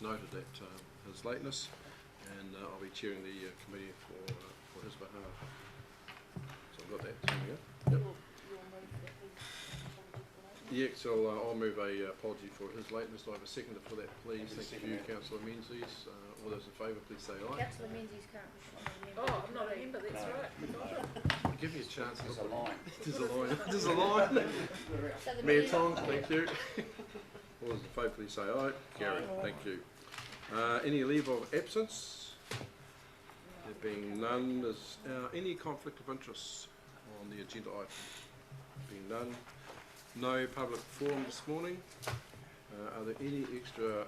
noted that his lateness, and I'll be chairing the committee for his behalf. So I've got that coming up. Yep. Yeah, so I'll move a apology for his lateness. Do I have a seconder for that, please? Thank you, Councillor Menzies. All those in favour, please say aye. Councillor Menzies can't. Oh, I'm not a member, that's right. Give me a chance. There's a line. There's a line. There's a line. Mayor Tom, thank you. All those in favour, please say aye. Carried. Thank you. Any leave of absence? There being none, is any conflict of interest on the agenda item? Being none. No public forum this morning. Are there any extra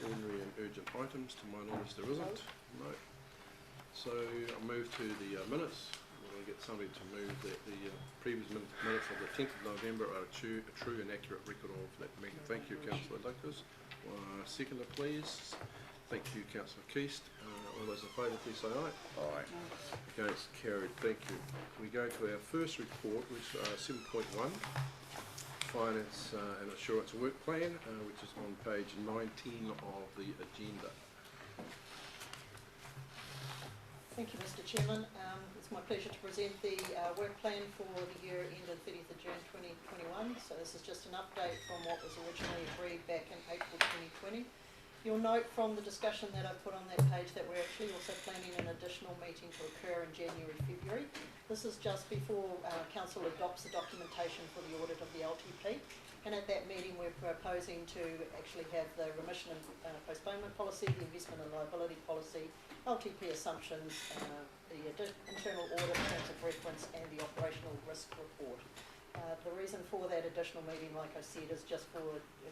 ordinary and urgent items? To my knowledge, there isn't. No. So I'll move to the minutes. We'll get somebody to move that the previous minutes of the 10th of November are a true and accurate record of that meeting. Thank you, Councillor Douglas. Seconder, please. Thank you, Councillor Keast. All those in favour, please say aye. Aye. Against, carried. Thank you. We go to our first report, which is 7.1. Finance and Assurance Work Plan, which is on page 19 of the agenda. Thank you, Mr Chairman. It's my pleasure to present the work plan for the year ended 30th of June 2021. So this is just an update from what was originally agreed back in April 2020. You'll note from the discussion that I've put on that page that we're actually also planning an additional meeting to occur in January, February. This is just before Council adopts the documentation for the audit of the LTP, and at that meeting we're proposing to actually have the remission and postponement policy, the investment and liability policy, LTP assumptions, the internal audit terms of reference and the operational risk report. The reason for that additional meeting, like I said, is just for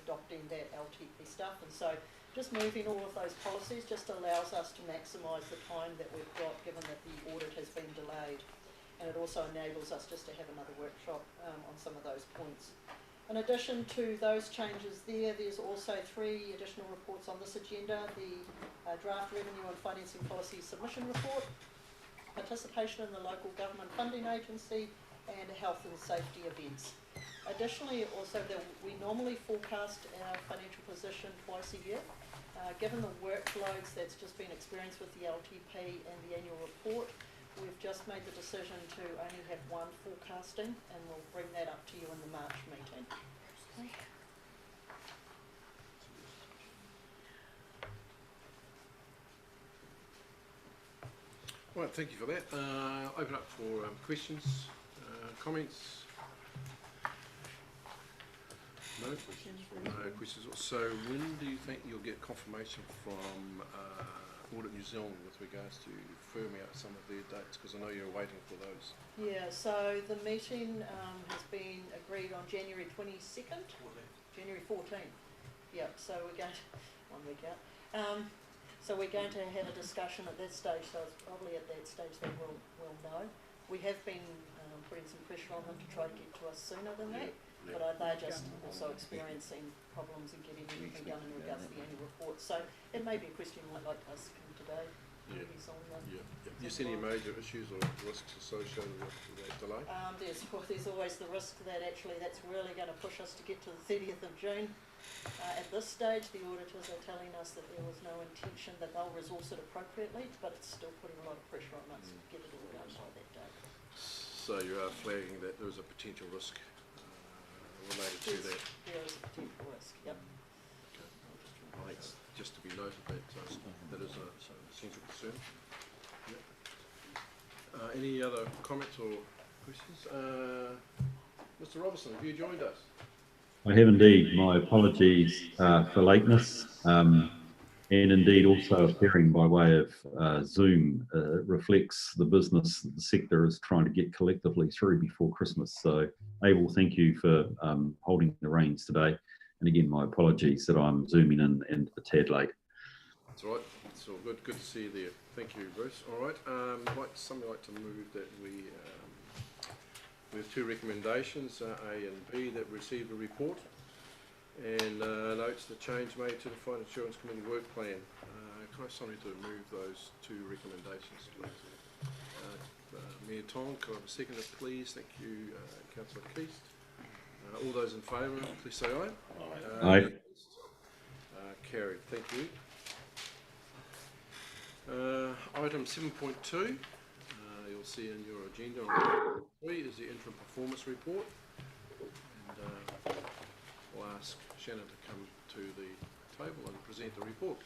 adopting that LTP stuff, and so just moving all of those policies just allows us to maximise the time that we've got, given that the audit has been delayed. And it also enables us just to have another workshop on some of those points. In addition to those changes there's also 3 additional reports on this agenda: the draft revenue and financing policy submission report, participation in the local government funding agency, and health and safety events. Additionally, also we normally forecast our financial position twice a year. Given the workloads that's just been experienced with the LTP and the annual report, we've just made the decision to only have one forecasting, and we'll bring that up to you in the March meeting. Right, thank you for that. Open up for questions, comments. No questions. No questions. So when do you think you'll get confirmation from Audit New Zealand with regards to firming up some of their dates? Because I know you're waiting for those. Yeah, so the meeting has been agreed on January 22nd? January 14th. Yep, so we're going to, 1 week out. So we're going to have a discussion at that stage, so it's probably at that stage that we'll know. We have been putting some pressure on them to try to get to us sooner than that. But they're just also experiencing problems in getting everything done in regards to the annual report. So it may be a question like us from today. Do you see any major issues or risks associated with that delay? There's always the risk that actually that's really going to push us to get to the 30th of June. At this stage, the auditors are telling us that there was no intention that they'll resource it appropriately, but it's still putting a lot of pressure on us to get it all done by that date. So you are flagging that there is a potential risk related to that? There is a potential risk, yep. Okay. Right, just to be noted that that is a essential concern. Yep. Any other comments or questions? Mr. Robertson, have you joined us? I have indeed. My apologies for lateness, and indeed also appearing by way of Zoom reflects the business that the sector is trying to get collectively through before Christmas. So, Abel, thank you for holding the reins today. And again, my apologies that I'm zooming in and a tad late. That's all right. It's all good. Good to see you there. Thank you, Bruce. All right. Somebody like to move that we have 2 recommendations, A and B, that received a report, and notes the change made to the Finance Insurance Committee work plan. Can I have somebody to move those 2 recommendations, please? Mayor Tom, can I have a seconder, please? Thank you, Councillor Keast. All those in favour, please say aye. Aye. Carried, thank you. Item 7.2, you'll see in your agenda on 3 is the interim performance report. And I'll ask Shannon to come to the table and present the report.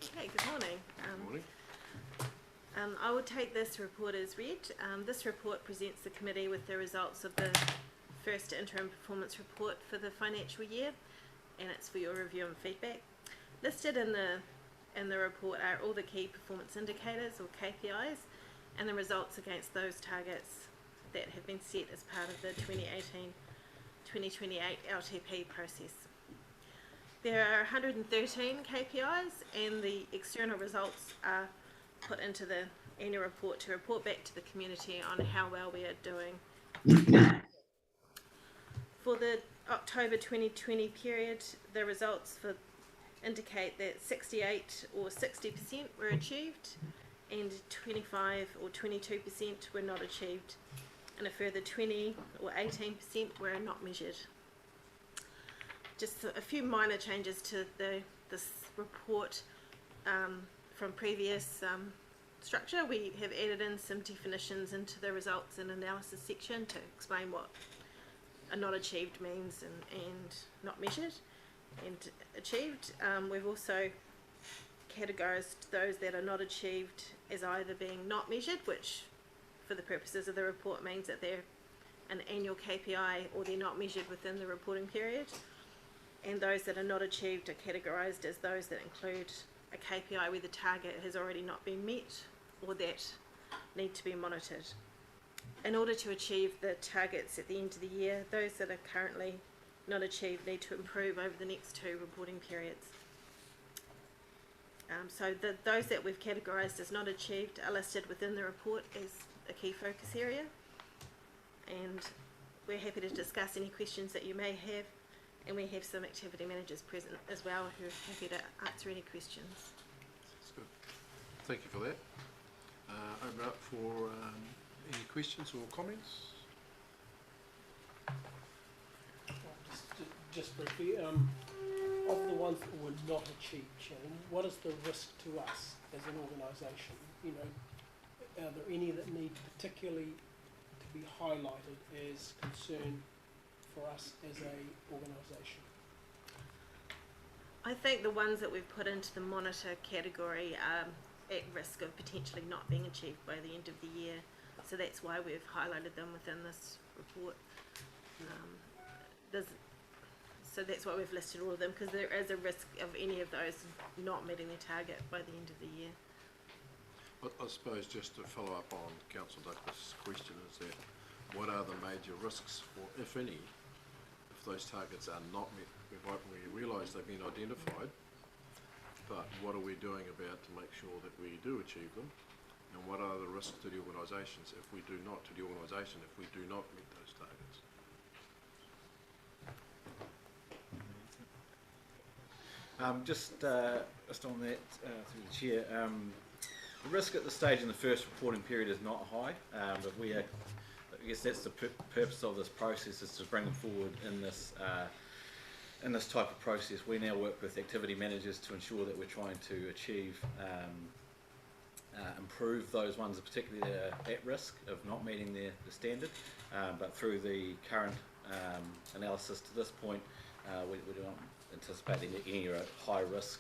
Okay, good morning. Good morning. I will take this report as read. This report presents the committee with the results of the first interim performance report for the financial year, and it's for your review and feedback. Listed in the report are all the key performance indicators or KPIs and the results against those targets that have been set as part of the 2018-2028 LTP process. There are 113 KPIs, and the external results are put into the annual report to report back to the community on how well we are doing. For the October 2020 period, the results indicate that 68 or 60% were achieved, and 25 or 22% were not achieved, and a further 20 or 18% were not measured. Just a few minor changes to this report from previous structure. We have added in some definitions into the results and analysis section to explain what a not achieved means and not measured and achieved. We've also categorised those that are not achieved as either being not measured, which for the purposes of the report means that they're an annual KPI or they're not measured within the reporting period, and those that are not achieved are categorised as those that include a KPI where the target has already not been met or that need to be monitored. In order to achieve the targets at the end of the year, those that are currently not achieved need to improve over the next 2 reporting periods. So those that we've categorised as not achieved are listed within the report as a key focus area, and we're happy to discuss any questions that you may have, and we have some activity managers present as well who are happy to answer any questions. That's good. Thank you for that. Open up for any questions or comments? Just briefly, of the ones that were not achieved, Shannon, what is the risk to us as an organisation? You know, are there any that need particularly to be highlighted as concern for us as a organisation? I think the ones that we've put into the monitor category are at risk of potentially not being achieved by the end of the year. So that's why we've highlighted them within this report. So that's why we've listed all of them, because there is a risk of any of those not meeting their target by the end of the year. I suppose just to follow up on Councillor Douglas' question is that what are the major risks, or if any, if those targets are not met? We realise they've been identified, but what are we doing about to make sure that we do achieve them? And what are the risks to the organisations if we do not, if we do not meet those targets? Just on that, through the chair, the risk at the stage in the first reporting period is not high, but we are, I guess that's the purpose of this process, is to bring them forward in this type of process. We now work with activity managers to ensure that we're trying to achieve, improve those ones particularly that are at risk of not meeting the standard, but through the current analysis to this point, we do not anticipate any high risk,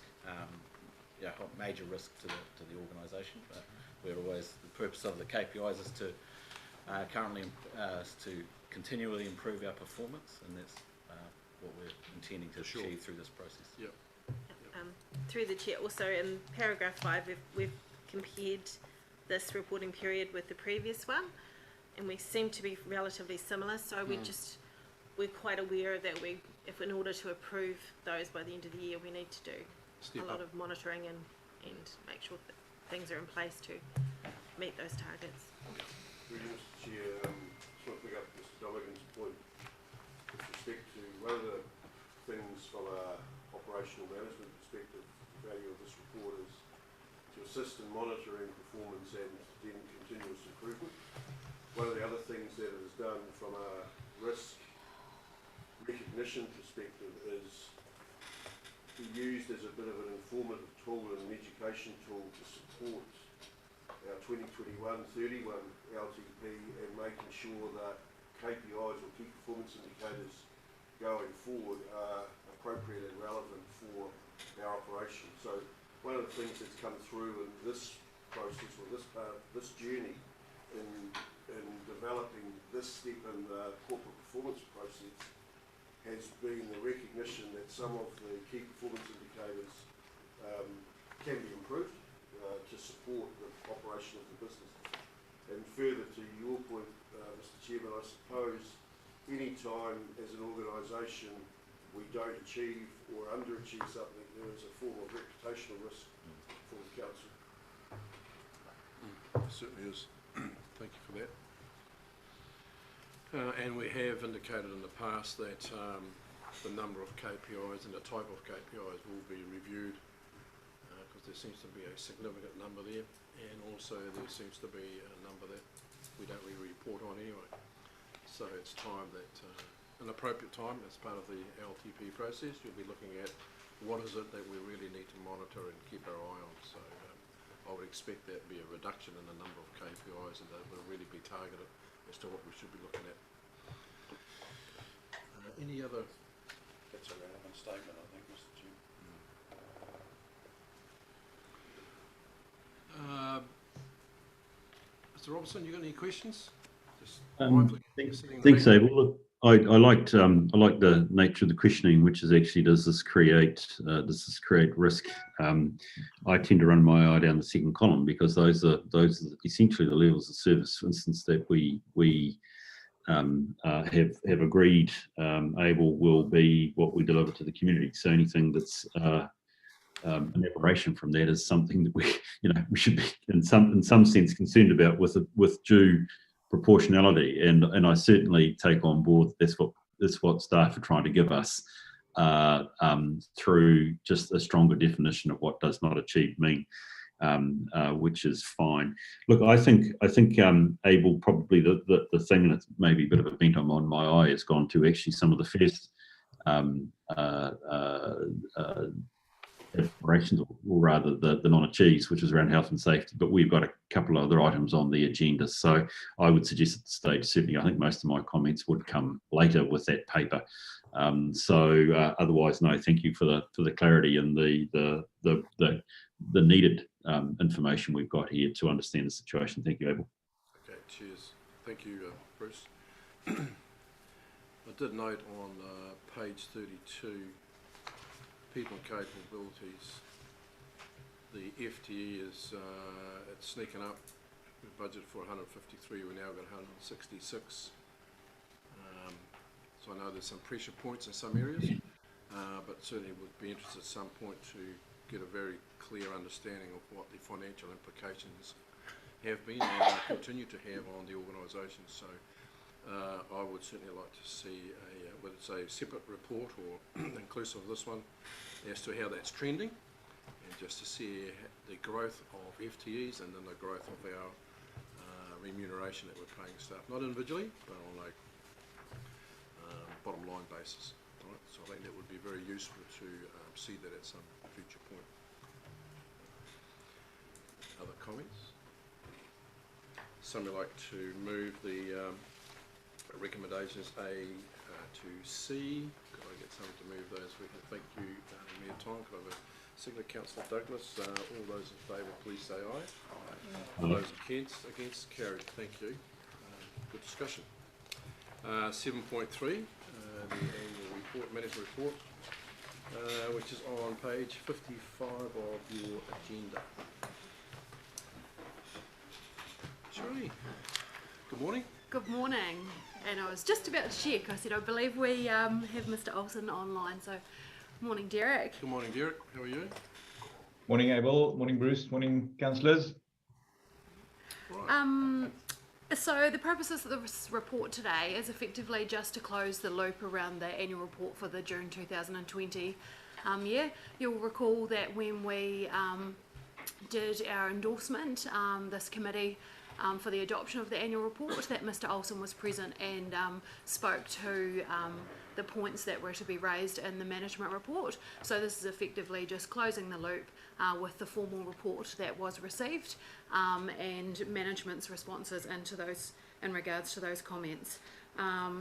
major risk to the organisation. But we're always, the purpose of the KPIs is to to continually improve our performance, and that's what we're intending to achieve through this process. Yep. Through the chair, also in paragraph 5, we've compared this reporting period with the previous one, and we seem to be relatively similar. So we're quite aware that if in order to approve those by the end of the year, we need to do a lot of monitoring and make sure that things are in place to meet those targets. Through you, Mr. Chair, just want to pick up Mr. Delegan's point with respect to one of the things from a operational management perspective, the value of this report is to assist in monitoring performance and then continuous improvement. One of the other things that it has done from a risk recognition perspective is be used as a bit of an informative tool and an education tool to support our 2021-31 LTP and making sure that KPIs or key performance indicators going forward are appropriate and relevant for our operation. So one of the things that's come through in this process or this part, this journey in developing this step in the corporate performance process has been the recognition that some of the key performance indicators can be improved to support the operation of the business. And further to your point, Mr. Chairman, I suppose any time as an organisation we don't achieve or underachieve something, there is a form of reputational risk for the council. Certainly is. Thank you for that. And we have indicated in the past that the number of KPIs and the type of KPIs will be reviewed because there seems to be a significant number there, and also there seems to be a number that we don't really report on anyway. So it's time that, an appropriate time as part of the LTP process, you'll be looking at what is it that we really need to monitor and keep our eye on. So I would expect that to be a reduction in the number of KPIs and that will really be targeted as to what we should be looking at. Any other? That's a relevant statement, I think, Mr. Chairman. Mr. Robertson, you got any questions? Just Thanks, Abel. Look, I liked the nature of the questioning, which is actually does this create risk? I tend to run my eye down the second column because those are essentially the levels of service, for instance, that we have agreed Abel will be what we deliver to the community. So anything that's an aberration from that is something that we should be in some sense concerned about with due proportionality. And I certainly take on board that's what staff are trying to give us through just a stronger definition of what does not achieve mean. Which is fine. Look, I think Abel, probably the thing that's maybe a bit of a bent on my eye has gone to actually some of the first aspirations, or rather the non-achieves, which is around health and safety, but we've got a couple of other items on the agenda. So I would suggest at the stage, certainly I think most of my comments would come later with that paper. Otherwise, no, thank you for the clarity and the needed information we've got here to understand the situation. Thank you, Abel. Okay, cheers. Thank you, Bruce. I did note on page 32, people and capabilities, the FTE is it's sneaking up. We budgeted for 153, we now got 166. So I know there's some pressure points in some areas, but certainly would be interested at some point to get a very clear understanding of what the financial implications have been and continue to have on the organisation. So I would certainly like to see whether it's a separate report or inclusive of this one, as to how that's trending, and just to see the growth of FTEs and then the growth of our remuneration that we're paying staff, not individually, but on a bottom line basis. Right? So I think that would be very useful to see that at some future point. Other comments? Somebody like to move the recommendations A to C. Could I get someone to move those? We can thank you, Mayor Tom. Could I have a seconder, Councillor Douglas? All those in favour, please say aye. All those against, carried. Thank you. Good discussion. 7.3, the annual report, management report, which is on page 55 of your agenda. Sheree, good morning. Good morning. And I was just about to check. I said, I believe we have Mr. Olsen online. So, morning, Derek. Good morning, Derek. How are you? Morning, Abel. Morning, Bruce. Morning, councillors. Right. So the purpose of this report today is effectively just to close the loop around the annual report for the June 2020 year. You'll recall that when we did our endorsement, this committee, for the adoption of the annual report, that Mr Olsen was present and spoke to the points that were to be raised in the management report. So this is effectively just closing the loop with the formal report that was received and management's responses into those in regards to those comments.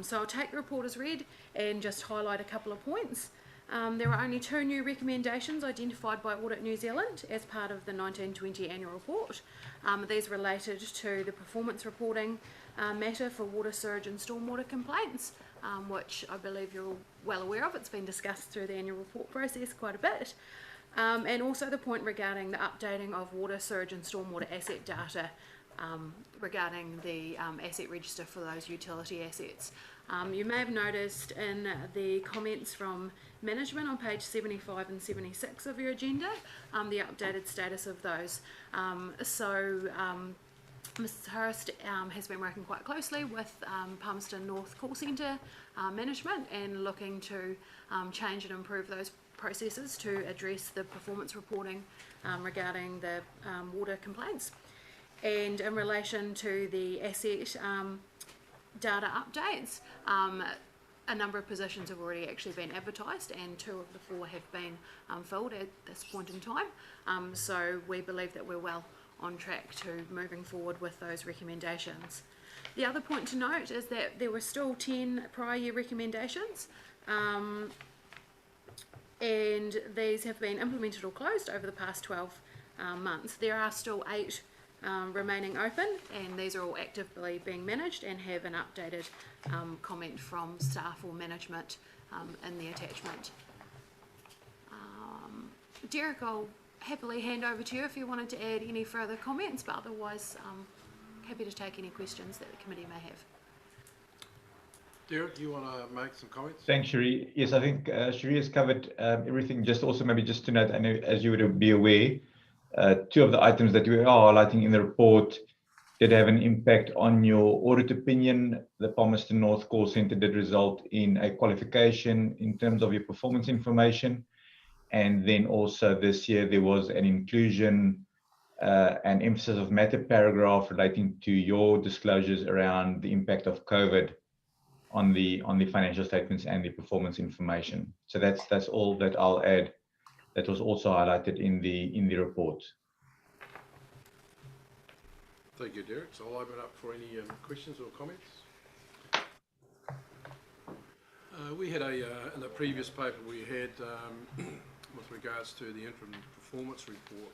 So I'll take the report as read and just highlight a couple of points. There are only 2 new recommendations identified by Audit New Zealand as part of the 1920 annual report. These related to the performance reporting matter for water, sewage and stormwater complaints, which I believe you're all well aware of. It's been discussed through the annual report process quite a bit. And also the point regarding the updating of water, sewage and stormwater asset data regarding the asset register for those utility assets. You may have noticed in the comments from management on page 75 and 76 of your agenda, the updated status of those. Mrs Hurst has been working quite closely with Palmerston North Call Centre management and looking to change and improve those processes to address the performance reporting regarding the water complaints. And in relation to the asset data updates, a number of positions have already actually been advertised and 2 of the 4 have been filled at this point in time. So we believe that we're well on track to moving forward with those recommendations. The other point to note is that there were still 10 prior year recommendations and these have been implemented or closed over the past 12 months. There are still 8 remaining open and these are all actively being managed and have an updated comment from staff or management in the attachment. Derek, I'll happily hand over to you if you wanted to add any further comments, but otherwise happy to take any questions that the committee may have. Derek, do you want to make some comments? Thanks, Sheree. Yes, I think Sheree has covered everything. Just also maybe just to note, I know as you would be aware, 2 of the items that we are highlighting in the report did have an impact on your audit opinion. The Palmerston North Call Centre did result in a qualification in terms of your performance information. And then also this year there was an inclusion and emphasis of matter paragraph relating to your disclosures around the impact of COVID on the financial statements and the performance information. So that's all that I'll add. That was also highlighted in the report. Thank you, Derek. So I'll open up for any questions or comments. We had in the previous paper we had with regards to the interim performance report,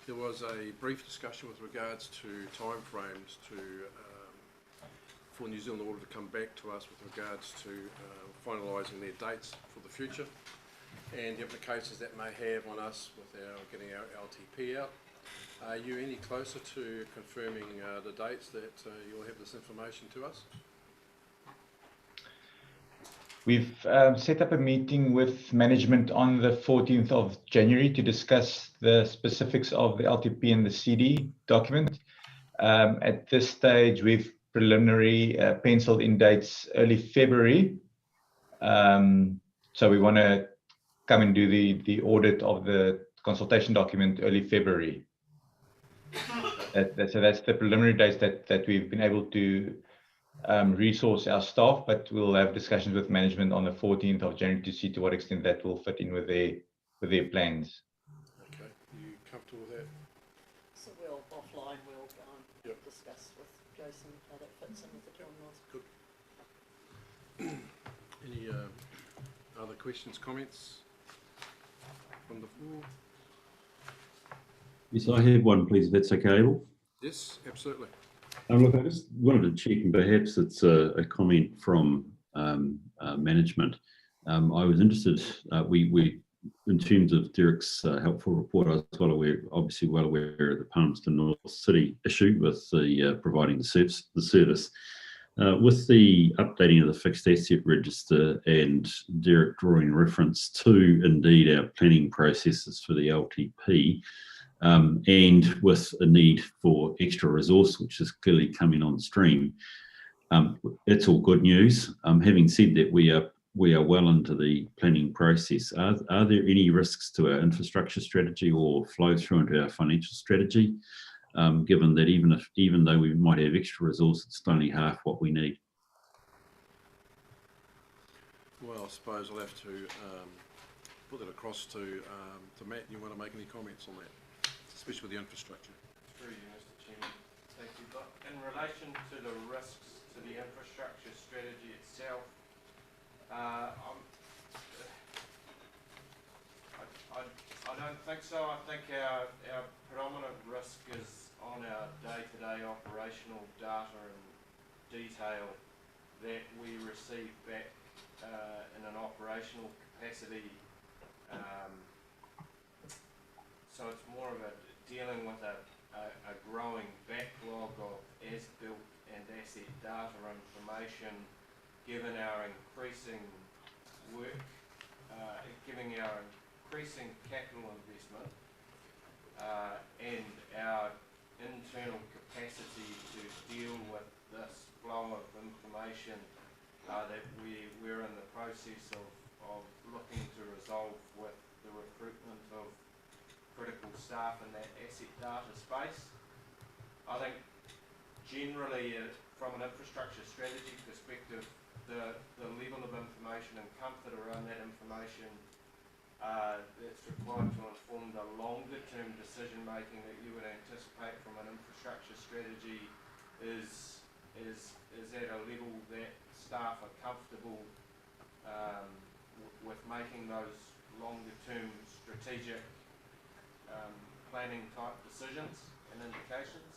there was a brief discussion with regards to timeframes for New Zealand Order to come back to us with regards to finalising their dates for the future and the implications that may have on us with getting our LTP out. Are you any closer to confirming the dates that you'll have this information to us? We've set up a meeting with management on the 14th of January to discuss the specifics of the LTP and the CD document. At this stage, we've preliminary penciled in dates early February. So we want to come and do the audit of the consultation document early February. So that's the preliminary dates that we've been able to resource our staff, but we'll have discussions with management on the 14th of January to see to what extent that will fit in with their plans. Okay, are you comfortable with that? So we'll offline, we'll discuss with Jason how that fits in with the timelines. Good. Any other questions, comments from the floor? Yes, I have one, please, if that's okay, Abel. Yes, absolutely. Look, I just wanted to check, and perhaps it's a comment from management. I was interested, we in terms of Derek's helpful report, I was obviously well aware of the Palmerston North City issue with the providing the service. With the updating of the fixed asset register and Derek drawing reference to indeed our planning processes for the LTP, and with a need for extra resource, which is clearly coming on stream, it's all good news. Having said that, we are we are well into the planning process. Are there any risks to our infrastructure strategy or flow through into our financial strategy, given that even though we might have extra resource, it's only half what we need? Well, I suppose I'll have to put that across to Matt. You want to make any comments on that, especially with the infrastructure? Through you, Mr. Chairman. Thank you. But in relation to the risks to the infrastructure strategy itself, I don't think so. I think our predominant risk is on our day-to-day operational data and detail that we receive back in an operational capacity. So it's more of a dealing with a growing backlog of as-built and asset data information, given our increasing work, given our increasing capital investment, and our internal capacity to deal with this flow of information that we're in the process of looking to resolve with the recruitment of critical staff in that asset data space. I think generally from an infrastructure strategy perspective, the level of information and comfort around that information that's required to inform the longer term decision making that you would anticipate from an infrastructure strategy is at a level that staff are comfortable with making those longer term strategic planning type decisions and indications.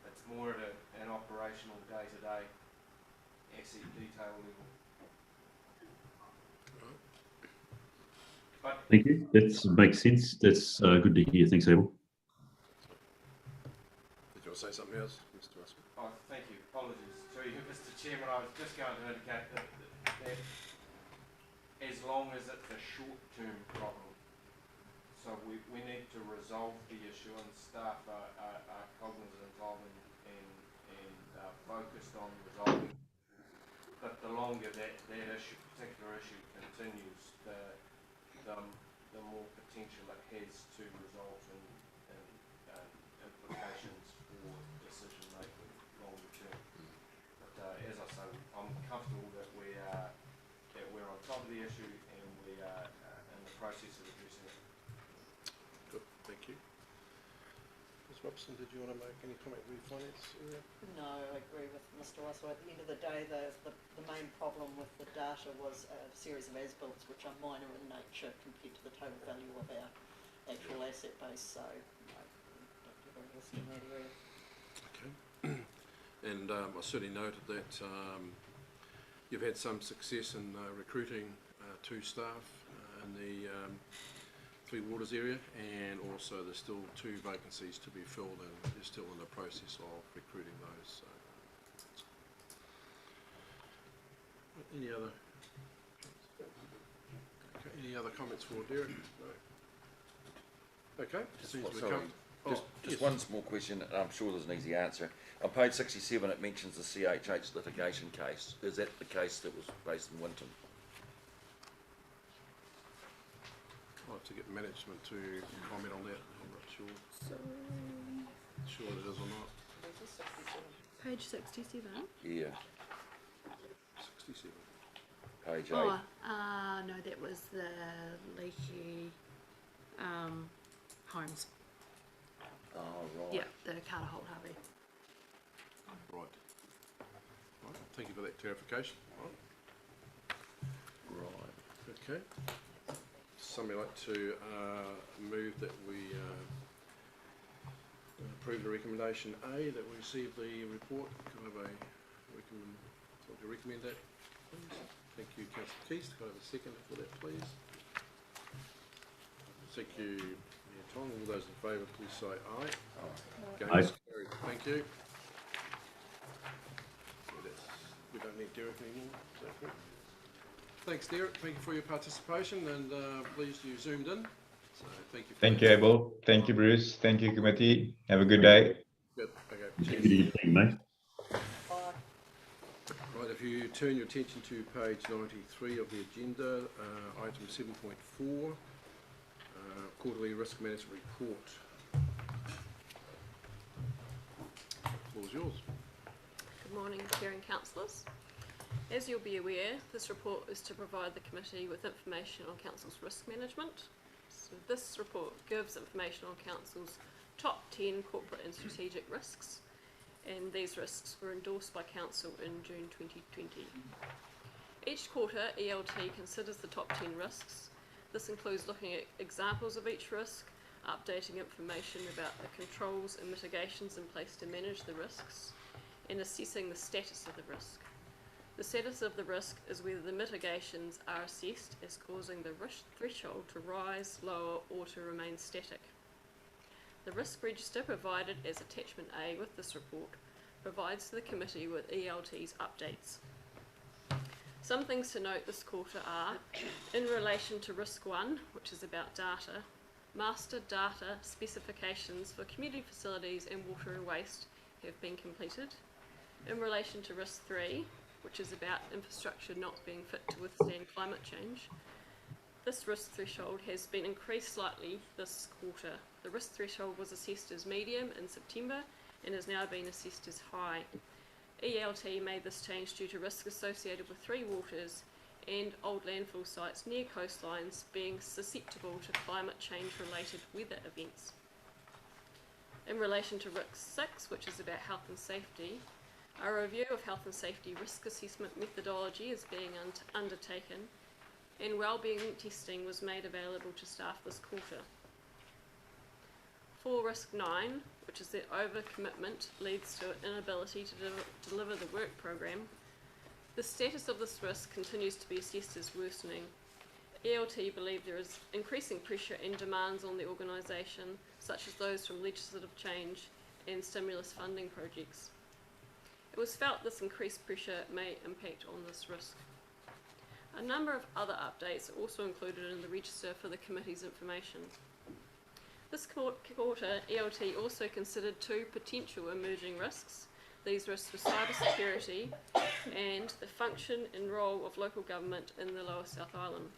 It's more at an operational day-to-day asset detail level. But Thank you. That makes sense. That's good to hear. Thanks, Abel. Did you want to say something else, Mr. Russell? oh, thank you. Apologies to you, Mr. Chairman. I was just going to indicate that as long as it's a short-term problem, so we need to resolve the issue, and staff are cognizant of and focused on resolving. But the longer that particular issue continues, the more potential it has to result in implications for decision making longer term. But as I say, I'm comfortable that we're on top of the issue and we are in the process of addressing it. Good, thank you. Ms. Robson, did you want to make any comment with the finance area? No, I agree with Mr. Russell. At the end of the day, the main problem with the data was a series of as-builts which are minor in nature compared to the total value of our actual asset base. So, no, don't give a risk in that area. Okay. And I certainly noted that you've had some success in recruiting 2 staff in the Three Waters area, and also there's still 2 vacancies to be filled, and you're still in the process of recruiting those. So. Any other comments for Derek? No. Okay. Just one small question, and I'm sure there's an easy answer. On page 67 it mentions the CHH litigation case. Is that the case that was based in Winton? I'll have to get management to comment on that. I'm not sure. Sure it is or not. Page 67. Yeah, 67. page 8. Oh, no, that was the Leahy Homes. Oh, right. Yeah, the Carter Holt Harvey. Right. Thank you for that clarification. Right. Okay. Somebody like to move that we approve the recommendation A, that we receive the report. Can I have a recommend that, please? Thank you, Councillor Keast. Can I have a second for that, please? Thank you, Mayor Tong. All those in favour, please say aye. Against? Carried. Thank you. We don't need Derek anymore. Is that correct? Thanks, Derek. Thank you for your participation, and pleased you zoomed in. So thank you. Thank you, Abel. Thank you, Bruce. Thank you, committee. Have a good day. Good. Okay. Good evening, mate. Bye. Right. if you turn your attention to page 93 of the agenda, item 7.4, quarterly risk management report. The floor is yours. Good morning, Chair and Councillors. As you'll be aware, this report is to provide the committee with information on Council's risk management. So this report gives information on Council's top 10 corporate and strategic risks, and these risks were endorsed by Council in June 2020. Each quarter, ELT considers the top 10 risks. This includes looking at examples of each risk, updating information about the controls and mitigations in place to manage the risks, and assessing the status of the risk. The status of the risk is whether the mitigations are assessed as causing the risk threshold to rise, lower, or to remain static. The risk register provided as attachment A with this report provides the committee with ELT's updates. Some things to note this quarter are, in relation to risk 1, which is about data, master data specifications for community facilities and water and waste have been completed. In relation to risk 3, which is about infrastructure not being fit to withstand climate change, this risk threshold has been increased slightly this quarter. The risk threshold was assessed as medium in September and has now been assessed as high. ELT made this change due to risk associated with 3 waters and old landfill sites near coastlines being susceptible to climate change related weather events. In relation to risk 6, which is about health and safety, a review of health and safety risk assessment methodology is being undertaken, and wellbeing testing was made available to staff this quarter. For risk 9, which is that overcommitment leads to an inability to deliver the work programme, the status of this risk continues to be assessed as worsening. ELT believe there is increasing pressure and demands on the organisation, such as those from legislative change and stimulus funding projects. It was felt this increased pressure may impact on this risk. A number of other updates are also included in the register for the committee's information. This quarter, ELT also considered 2 potential emerging risks. These risks were cybersecurity and the function and role of local government in the Lower South Island.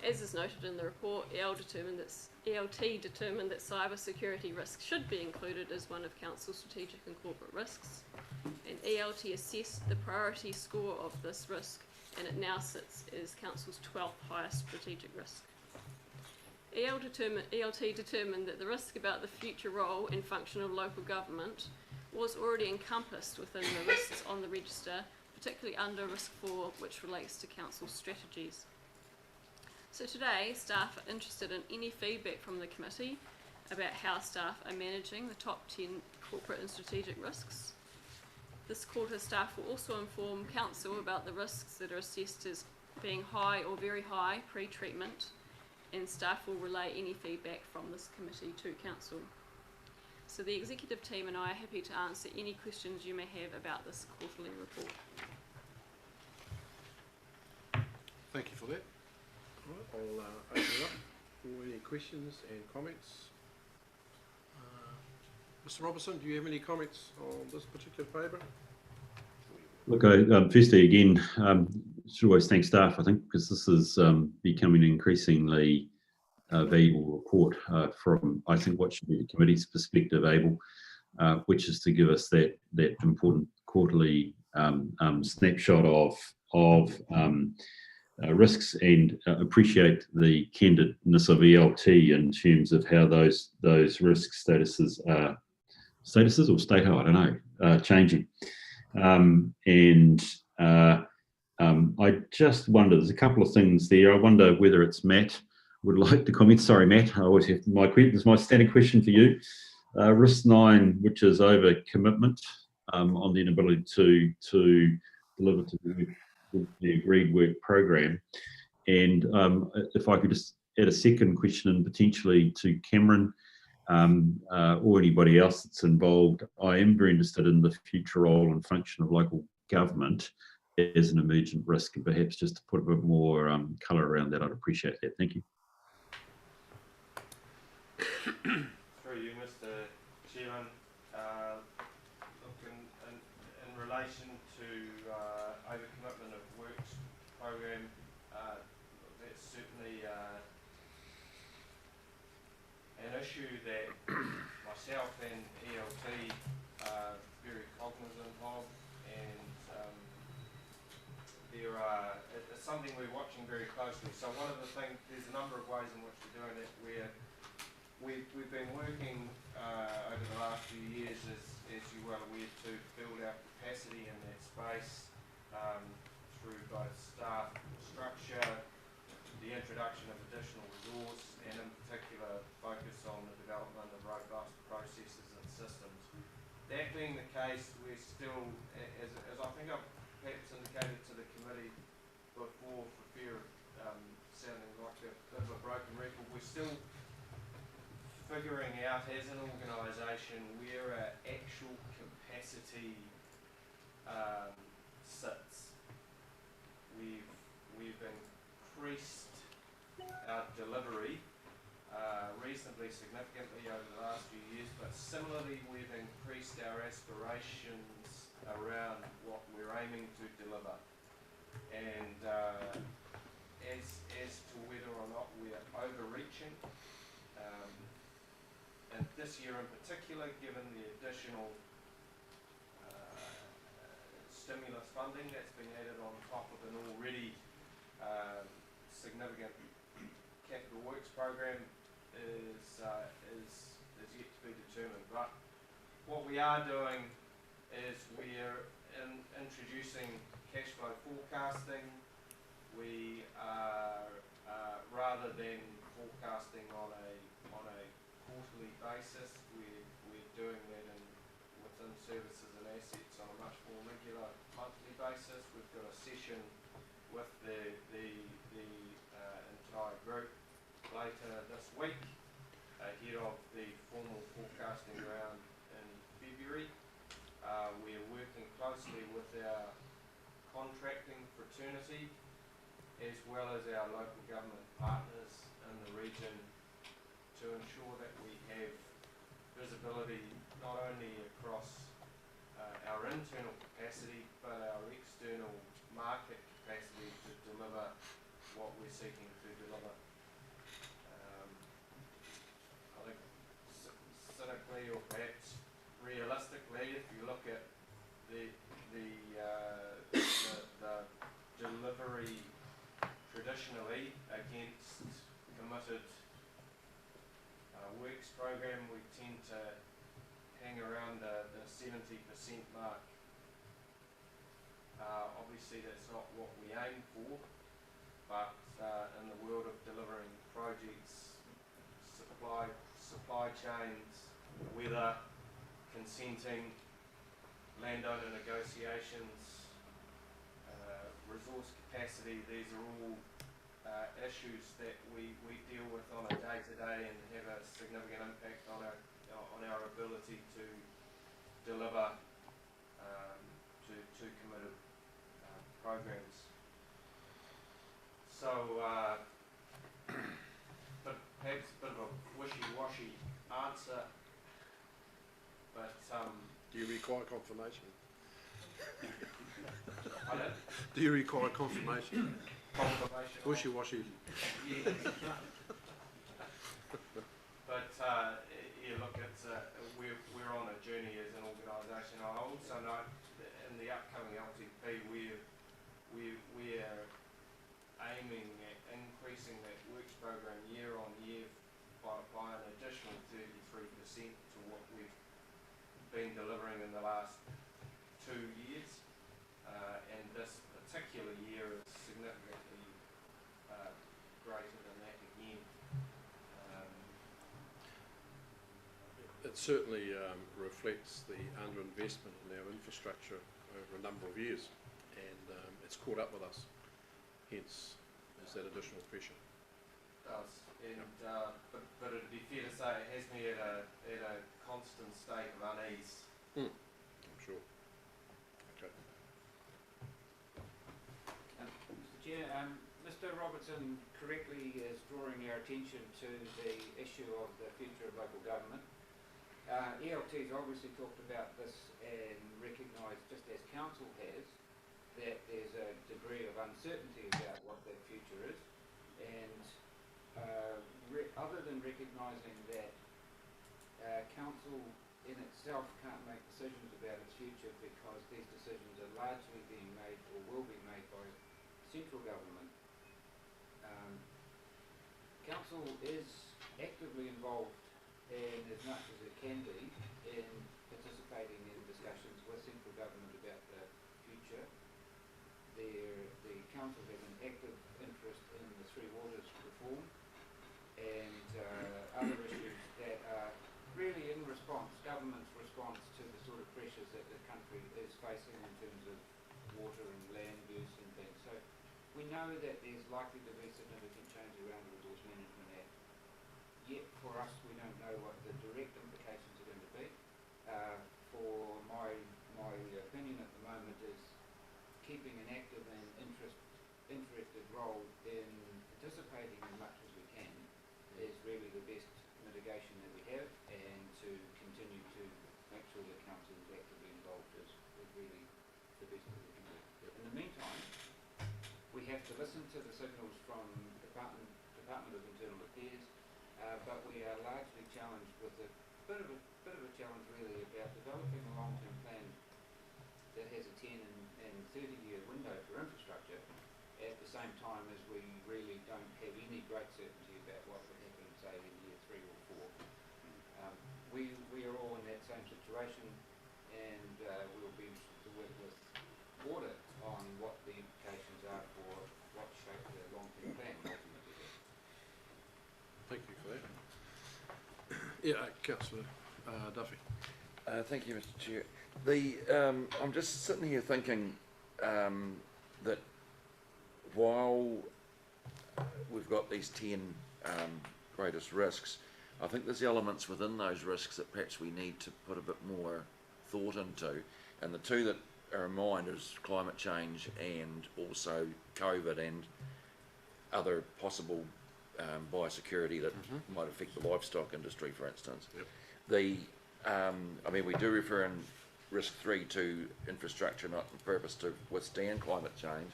As is noted in the report, ELT determined that cybersecurity risks should be included as one of Council's strategic and corporate risks, and ELT assessed the priority score of this risk, and it now sits as Council's 12th highest strategic risk. ELT determined that the risk about the future role and function of local government was already encompassed within the risks on the register, particularly under risk 4, which relates to Council's strategies. So today, staff are interested in any feedback from the committee about how staff are managing the top 10 corporate and strategic risks. This quarter, staff will also inform Council about the risks that are assessed as being high or very high pre-treatment, and staff will relay any feedback from this committee to Council. So the executive team and I are happy to answer any questions you may have about this quarterly report. Thank you for that. All right, I'll open it up for any questions and comments. Mr. Robertson, do you have any comments on this particular paper? Look, firstly, again, should always thank staff, I think, because this is becoming an increasingly valuable report from, I think, what should be the committee's perspective able, which is to give us that important quarterly snapshot of risks, and appreciate the candidness of ELT in terms of how those risk statuses or state, I don't know, changing. I just wonder, there's a couple of things there. I wonder whether it's Matt would like to comment. Sorry, Matt, I always have this is my standard question for you. Risk 9, which is over commitment on the inability to deliver to the agreed work program. And if I could just add a second question, and potentially to Cameron or anybody else that's involved, I am very interested in the future role and function of local government as an emergent risk, and perhaps just to put a bit more colour around that, I'd appreciate that. Thank you. Through you, Mr. Chairman, look, in relation relation to overcommitment of works program, that's certainly an issue that myself and ELT are very cognizant of, and it's something we're watching very closely. So one of the things, there's a number of ways in which we're doing it. We've been working over the last few years, as you're well aware, to build our capacity in that space through both staff structure, the introduction of additional resource, and in particular focus on the development of robust processes and systems. That being the case, we're still, as I think I've perhaps indicated to the committee before, for fear of sounding like a bit of a broken record, we're still figuring out as an organisation where our actual capacity sits. We've increased our delivery reasonably significantly over the last few years, but similarly we've increased our aspirations around what we're aiming to deliver. And as to whether or not we're overreaching, and this year in particular, given the additional stimulus funding that's been added on top of an already significant capital works program, is yet to be determined. But what we are doing is we're introducing cash flow forecasting. We are rather than forecasting on a quarterly basis, we're doing that within services and assets on a much more regular monthly basis. We've got a session with the entire group later this week ahead of the formal forecasting round in February. We're working closely with our contracting fraternity as well as our local government partners in the region to ensure that we have visibility not only across our internal capacity but our external market capacity to deliver what we're seeking to deliver. I think cynically or perhaps realistically, if you look at the delivery traditionally against committed works program, we tend to hang around the 70% mark. Obviously that's not what we aim for, but in the world of delivering projects, supply chains, weather, consenting, landowner negotiations, resource capacity, these are all issues that we deal with on a day-to-day and have a significant impact on our ability to deliver to committed programs. So, but perhaps a bit of a wishy-washy answer, but Do you require confirmation? Pardon? Do you require confirmation? Confirmation. Wishy-washy. Yes. But yeah, look, it's we're on a journey as an organisation. I also note that in the upcoming LTP, we're aiming at increasing that works program year on year by an additional 33% to what we've been delivering in the last 2 years, and this particular year is significantly greater than that again. It certainly reflects the underinvestment in our infrastructure over a number of years, and it's caught up with us. Hence, there's that additional pressure. It does, and but it'd be fair to say it has me at a constant state of unease. I'm sure. Okay. Mr. Chair, Mr. Robertson correctly is drawing our attention to the issue of the future of local government. ELT's obviously talked about this and recognised, just as council has, that there's a degree of uncertainty about what that future is, and other than recognising that council in itself can't make decisions about its future because these decisions are largely being made or will be made by central government, council is actively involved in as much as it can be in participating in discussions with central government about the future. The council has an active interest in the Three Waters reform and other issues that are really in response, government's response to the sort of pressures that the country is facing in terms of water and land use and things. So we know that there's likely to be significant change around the Resource Management Act. Yet for us, we don't know what the direct implications are going to be. For my opinion at the moment is keeping an active and interested role in participating as much as we can is really the best mitigation that we have, and to continue to make sure that council is actively involved is really the best that we can do. In the meantime, we have to listen to the signals from Department of Internal Affairs, but we are largely challenged with a bit of a challenge really about developing a long-term plan that has a 10 and 30-year window for infrastructure at the same time as we really don't have any great certainty about what will happen, say, in year 3 or 4. We are all in that same situation, and we'll be interested to work with Water on what the implications are for what shape the long-term plan ultimately has. Thank you for that. Yeah, Councillor Duffy. Thank you, Mr. Chair. I'm just sitting here thinking that while we've got these 10 greatest risks, I think there's elements within those risks that perhaps we need to put a bit more thought into. And the two that are in mind is climate change and also COVID and other possible biosecurity that might affect the livestock industry, for instance. Yep. I mean, we do refer in risk 3 to infrastructure, not on purpose to withstand climate change.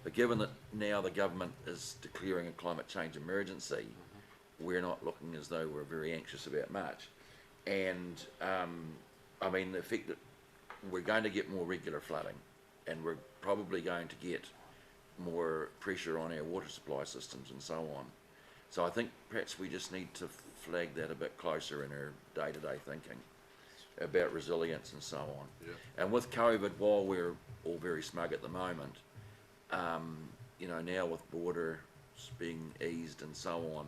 But given that now the government is declaring a climate change emergency, we're not looking as though we're very anxious about much. And I mean, the fact that we're going to get more regular flooding, and we're probably going to get more pressure on our water supply systems and so on. So I think perhaps we just need to flag that a bit closer in our day-to-day thinking about resilience and so on. Yeah. And with COVID, while we're all very smug at the moment, you know, now with borders being eased and so on,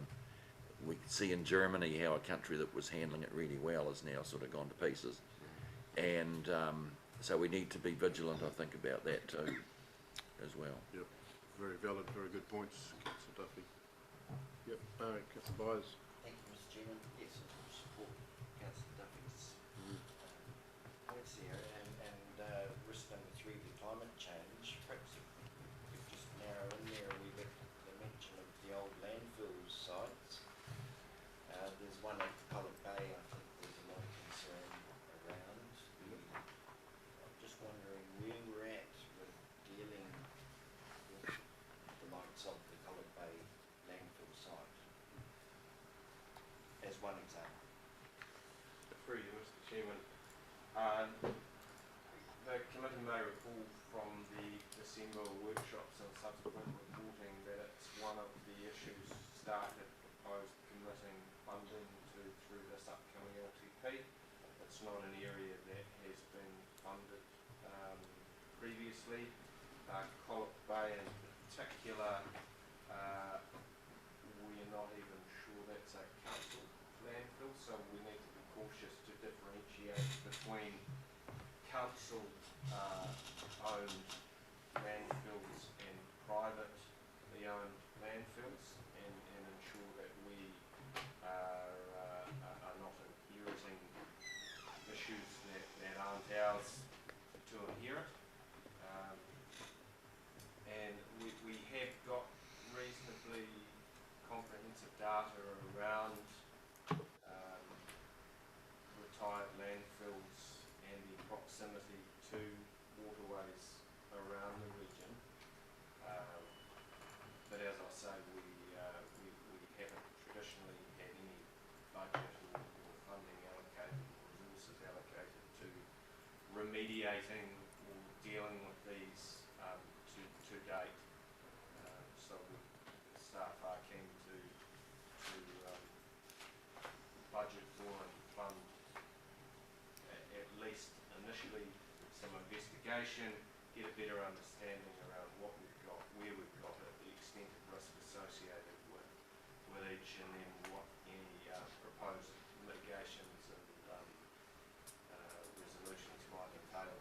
we can see in Germany how a country that was handling it really well has now sort of gone to pieces. And so we need to be vigilant, I think, about that too, as well. Yep, very valid, very good points, Councillor Duffy. Yep, Councillor Byers. Thank you, Mr. Chairman. Yes, I support Councillor Duffy's points there, and risk number 3, the climate change. Perhaps if we could just narrow in there a wee bit the mention of the old landfill sites. There's one at Culloch Bay, I think there's a lot of concern around. I'm just wondering where we're at with dealing with the likes of the Culloch Bay landfill site, as one example. Through you, Mr. Chairman. The committee may recall from the December workshops and subsequent reporting that it's one of the issues started proposed committing funding to through this upcoming LTP. It's not an area that has been funded previously. Culloch Bay in particular, we're not even sure that's a council landfill, so we need to be cautious to differentiate between council owned landfills and privately owned landfills, and ensure that we are not inheriting issues that aren't ours to inherit. And we have got reasonably comprehensive data around retired proximity to waterways around the region. But as I say, we haven't traditionally had any budget or funding allocated or resources allocated to remediating or dealing with these to date. So the staff are keen to budget for and fund at least initially some investigation, get a better understanding around what we've got, where we've got it, the extent of risk associated with each, and then what any proposed mitigations and resolutions might entail.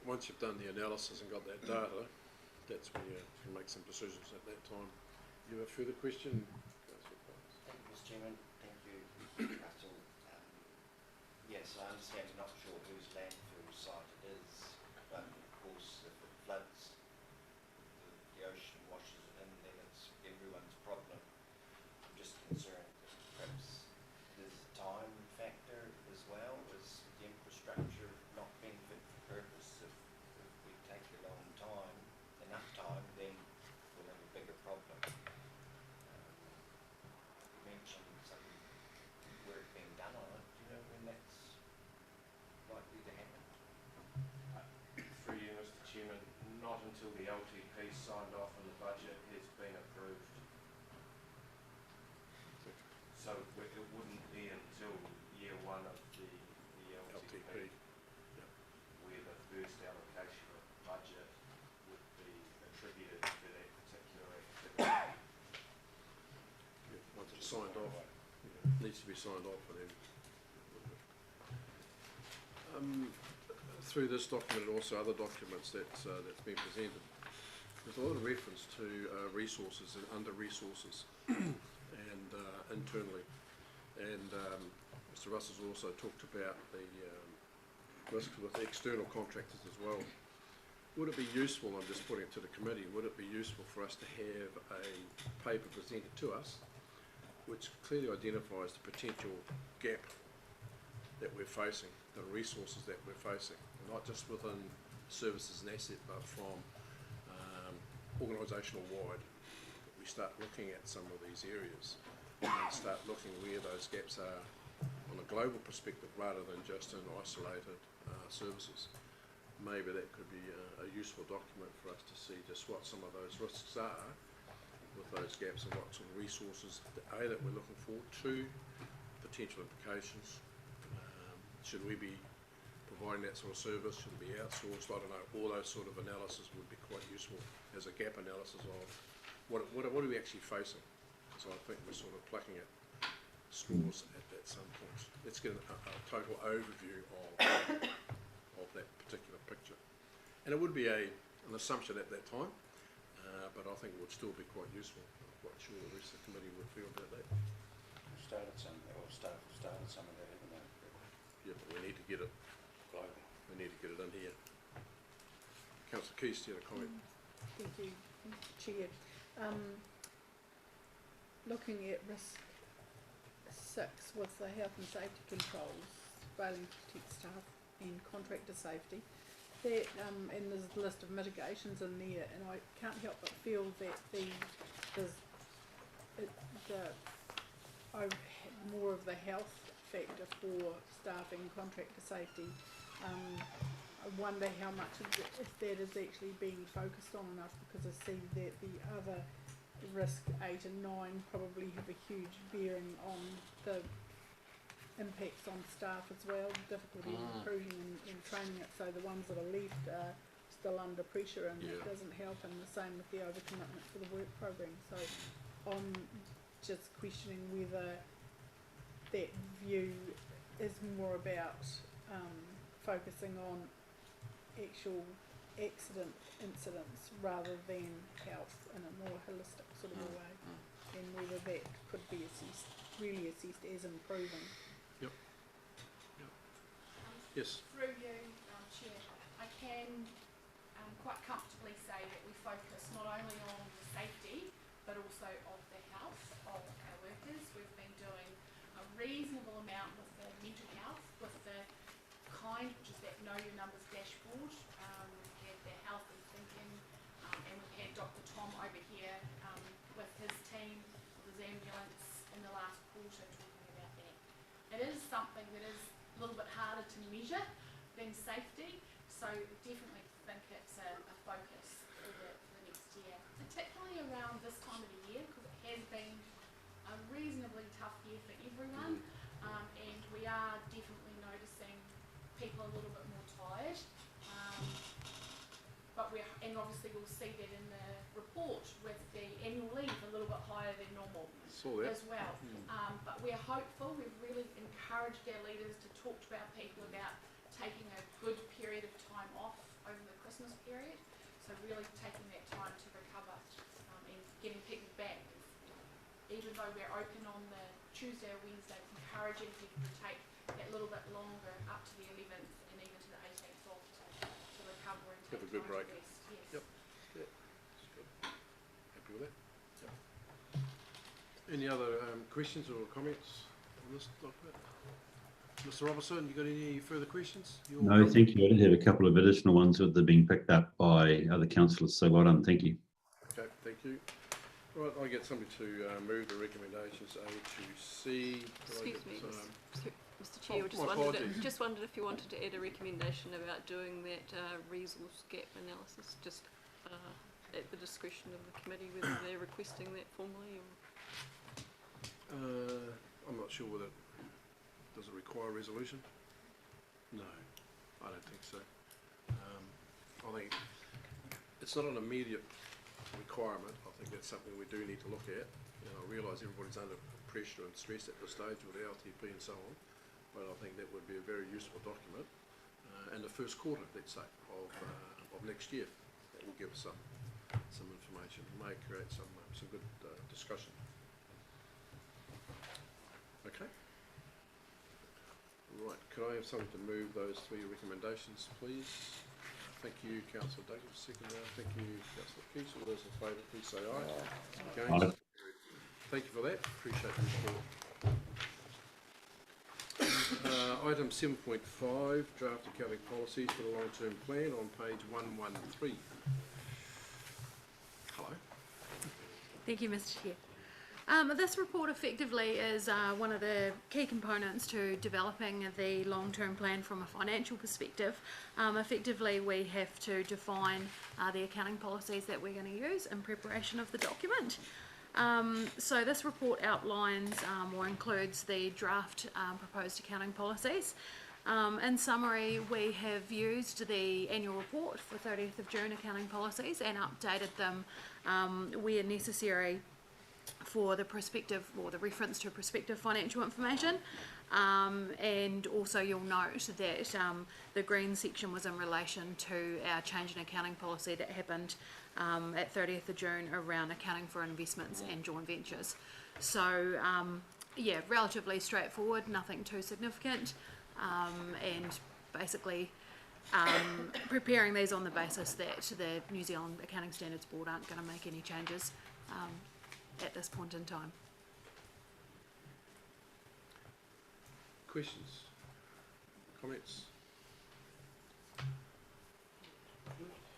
Once you've done the analysis and got that data, that's when you can make some decisions at that time. You have a further question? Thank you, Mr. Chairman. Thank you, Russell. Yes, I understand you're not sure whose landfill site it is, but of course if it floods, the ocean washes it in, then it's everyone's problem. I'm just concerned that perhaps there's a time factor as well, as the infrastructure not being fit for purpose. If we take a long time, enough time, then we'll have a bigger problem. You mentioned some work being done on it. Do you know when that's likely to happen? Through you, Mr. Chairman, not until the LTP signed off and the budget has been approved. So it wouldn't be until year one of the LTP where the first allocation of budget would be attributed to that particular activity. Once it's signed off, needs to be signed off, and then through this document and also other documents that's been presented, there's a lot of reference to resources and under resources and internally, and Mr. Russell's also talked about the risk with external contractors as well. Would it be useful, I'm just putting it to the committee, would it be useful for us to have a paper presented to us which clearly identifies the potential gap that we're facing, the resources that we're facing, not just within services and asset, but from organisational wide. We start looking at some of these areas and start looking where those gaps are on a global perspective rather than just in isolated services. Maybe that could be a useful document for us to see just what some of those risks are with those gaps and what sort of resources that we're looking for, to potential implications. Should we be providing that sort of service? Should it be outsourced? I don't know. All those sort of analysis would be quite useful as a gap analysis of what are we actually facing. So I think we're sort of plucking at straws at some points. Let's get a total overview of that particular picture. And it would be an assumption at that time, but I think it would still be quite useful. I'm quite sure the rest of the committee would feel about that. Staff have started some of that, haven't they? Yeah, but we need to get it global. We need to get it in here. Councillor Keys, do you have a comment? Thank you, Chair. Looking at risk 6 with the health and safety controls, failing to protect staff and contractor safety, that and there's a list of mitigations in there, and I can't help but feel that more of the health factor for staffing and contractor safety. I wonder how much of if that is actually being focused on enough, because I see that the other risk 8 and 9 probably have a huge bearing on the impacts on staff as well, difficulty in recruiting and training it, so the ones that are left are still under pressure, and it doesn't help, and the same with the overcommitment for the work program. So I'm just questioning whether that view is more about focusing on actual accident incidents rather than health in a more holistic sort of a way, and whether that could be really assessed as improving. Yep. Yes. Through you, Chair, I can quite comfortably say that we focus not only on the safety but also of the health of our workers. We've been doing a reasonable amount with the mental health, with the which is that Know Your Numbers dashboard. We've had the health and thinking, and we've had Dr. Tom over here with his team, with his ambulance in the last quarter talking about that. It is something that is a little bit harder to measure than safety, so definitely think it's a focus for the next year, particularly around this time of the year, because it has been a reasonably tough year for everyone, and we are definitely noticing people a little bit more tired, but and obviously we'll see that in the report with the annual leave a little bit higher than normal as well. But we're hopeful. We've really encouraged our leaders to talk to our people about taking a good period of time off over the Christmas period, so really taking that time to recover and getting people back. Even though we're open on the Tuesday or Wednesday, encouraging people to take that little bit longer up to the 11th and even to the 18th off to recover and take Have a good time break. to rest. Yes. Yep. Yeah. That's good. Happy with that? Yep. Any other questions or comments on this document? Mr. Robertson, you got any further questions? No, thank you. I did have a couple of additional ones that are being picked up by other councillors, so well done. Thank you. Okay, thank you. Right, I get somebody to move the recommendations A to C. Excuse me, Mr. Chair, just wondered if you wanted to add a recommendation about doing that resource gap analysis, just at the discretion of the committee, whether they're requesting that formally or... I'm not sure whether, does it require a resolution? No, I don't think so. I think it's not an immediate requirement. I think that's something we do need to look at. You know, I realise everybody's under pressure and stress at this stage with the LTP and so on, but I think that would be a very useful document. In the first quarter, let's say, of next year, that will give us some information. It may create some good discussion. Okay. Right. Could I have someone to move those three recommendations, please? Thank you, Councillor Douglas. Second now. Thank you, Councillor Keys. All those in favour, please say aye. Against? Thank you for that. Appreciate the report. Item 7.5, draft accounting policies for the long-term plan on page 113. Hello. Thank you, Mr. Chair. This report effectively is one of the key components to developing the long-term plan from a financial perspective. Effectively, we have to define the accounting policies that we're going to use in preparation of the document. So this report outlines or includes the draft proposed accounting policies. In summary, we have used the annual report for 30th of June accounting policies and updated them where necessary for the prospective or the reference to prospective financial information, and also you'll note that the green section was in relation to our change in accounting policy that happened at 30th of June around accounting for investments and joint ventures. So yeah, relatively straightforward, nothing too significant, and basically preparing these on the basis that the New Zealand Accounting Standards Board aren't going to make any changes at this point in time. Questions? Comments?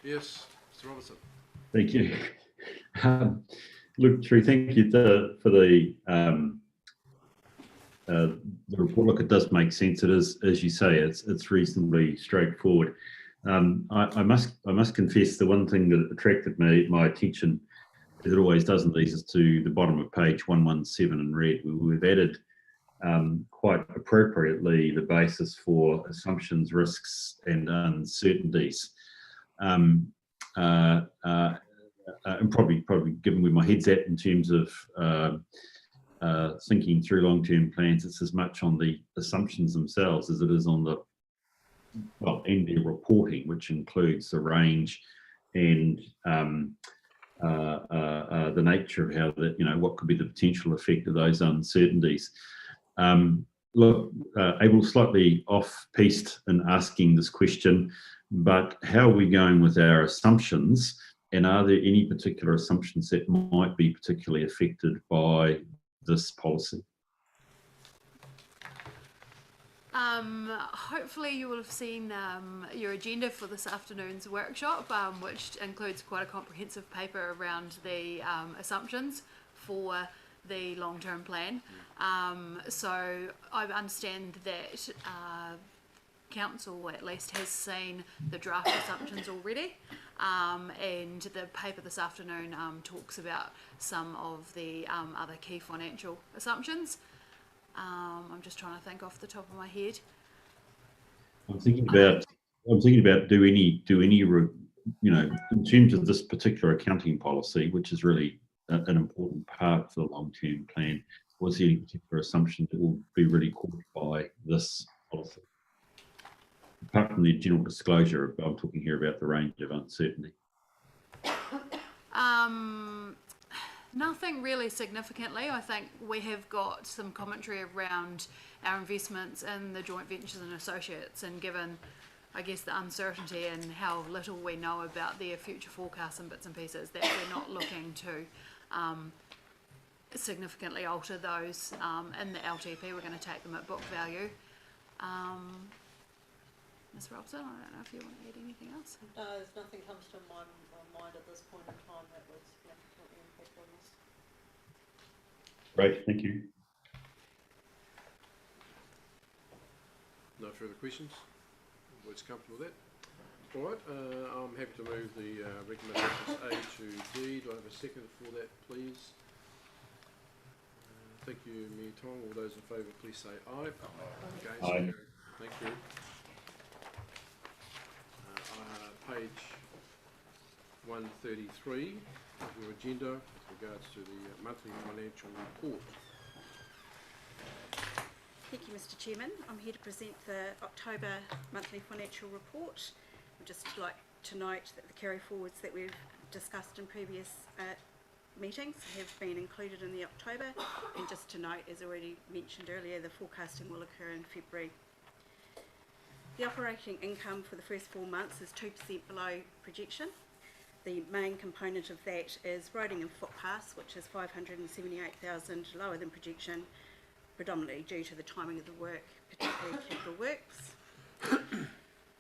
Yes, Mr. Robertson. Thank you. Look, Sri, thank you for the report. Look, it does make sense. It is, as you say, it's reasonably straightforward. I must confess, the one thing that attracted my attention, as it always does in these, is to the bottom of page 117 in red. We've added quite appropriately the basis for assumptions, risks, and uncertainties. And probably given where my head's at in terms of thinking through long-term plans, it's as much on the assumptions themselves as it is on the and the reporting, which includes the range and the nature of how that, what could be the potential effect of those uncertainties. Look, Abel, slightly off-piste in asking this question, but how are we going with our assumptions, and are there any particular assumptions that might be particularly affected by this policy? Hopefully you will have seen your agenda for this afternoon's workshop, which includes quite a comprehensive paper around the assumptions for the long-term plan. So I understand that Council at least has seen the draft assumptions already, and the paper this afternoon talks about some of the other key financial assumptions. I'm just trying to think off the top of my head. I'm thinking about do any in terms of this particular accounting policy, which is really an important part for the long-term plan. Was there any particular assumption that will be really caught by this policy? Apart from the general disclosure, I'm talking here about the range of uncertainty. Nothing really significantly. I think we have got some commentary around our investments in the joint ventures and associates, and given, I guess, the uncertainty and how little we know about their future forecasts and bits and pieces, that we're not looking to significantly alter those in the LTP. We're going to take them at book value. Ms. Robson, I don't know if you want to add anything else. No, there's nothing comes to my mind at this point in time that would significantly impact on this. Great, thank you. No further questions? Everybody's comfortable with that? All right, I'm happy to move the recommendations A to D. Do I have a second for that, please? Thank you, Mayor Tong. All those in favour, please say aye. Against? Aye. Thank you. Page 133 of your agenda with regards to the monthly financial report. Thank you, Mr. Chairman. I'm here to present the October monthly financial report. I'd just like to note that the carry forwards that we've discussed in previous meetings have been included in the October, and just to note, as already mentioned earlier, the forecasting will occur in February. The operating income for the first 4 months is 2% below projection. The main component of that is roading and footpaths, which is 578,000 lower than projection, predominantly due to the timing of the work, particularly capital works.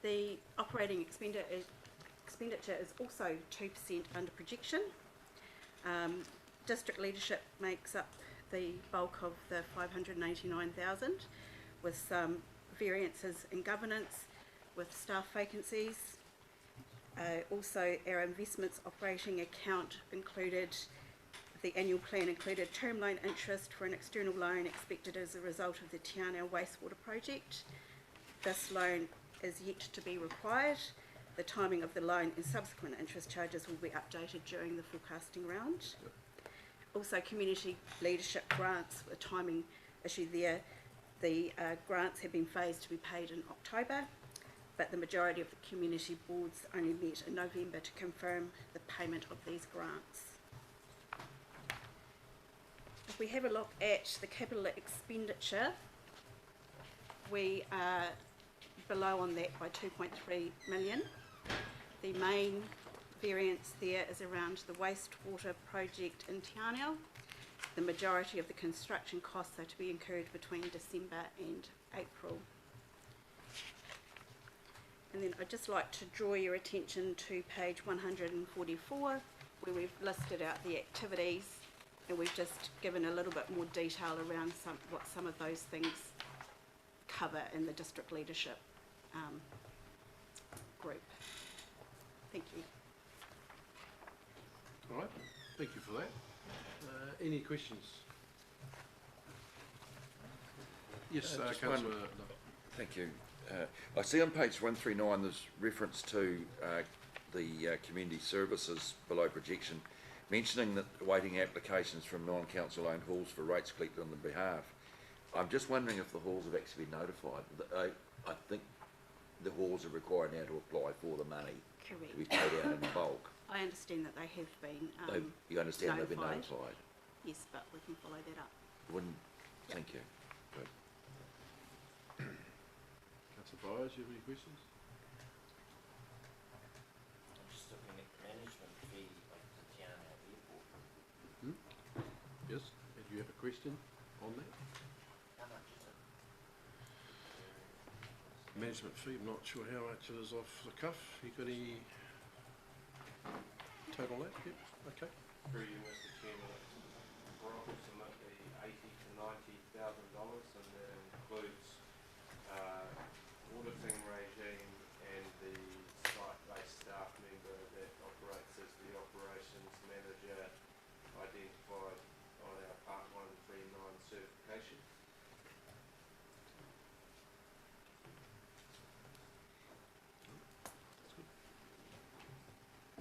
The operating expenditure is also 2% under projection. District leadership makes up the bulk of the 589,000, with some variances in governance with staff vacancies. Also, our investments operating account included, the annual plan included term loan interest for an external loan expected as a result of the Te Anau wastewater project. This loan is yet to be required. The timing of the loan and subsequent interest charges will be updated during the forecasting round. Also, community leadership grants, a timing issue there. The grants have been phased to be paid in October, but the majority of the community boards only met in November to confirm the payment of these grants. If we have a look at the capital expenditure, we are below on that by 2.3 million. The main variance there is around the wastewater project in Te Anau. The majority of the construction costs are to be incurred between December and April. And then I'd just like to draw your attention to page 144, where we've listed out the activities, and we've just given a little bit more detail around what some of those things cover in the district leadership group. Thank you. All right, thank you for that. Any questions? Yes, Councillor. Thank you. I see on page 139 there's reference to the community services below projection, mentioning that awaiting applications from non-council owned halls for rates collected on their behalf. I'm just wondering if the halls have actually been notified. I think the halls are required now to apply for the money. Correct. To be paid out in bulk. I understand that they have been you understand they've been notified? Yes, but we can follow that up. Thank you. Good. Councillor Byers, you have any questions? I'm just looking at the management fee of the Te Anau airport. Yes, and you have a question on that? How much is it? Management fee, I'm not sure how much it is off the cuff. You got any total on that? Yep, okay. Through you, Mr. Chairman, it's approximately $80,000 to $90,000, and that includes auditing regime and the site-based staff member that operates as the operations manager identified on our Part 139 certification.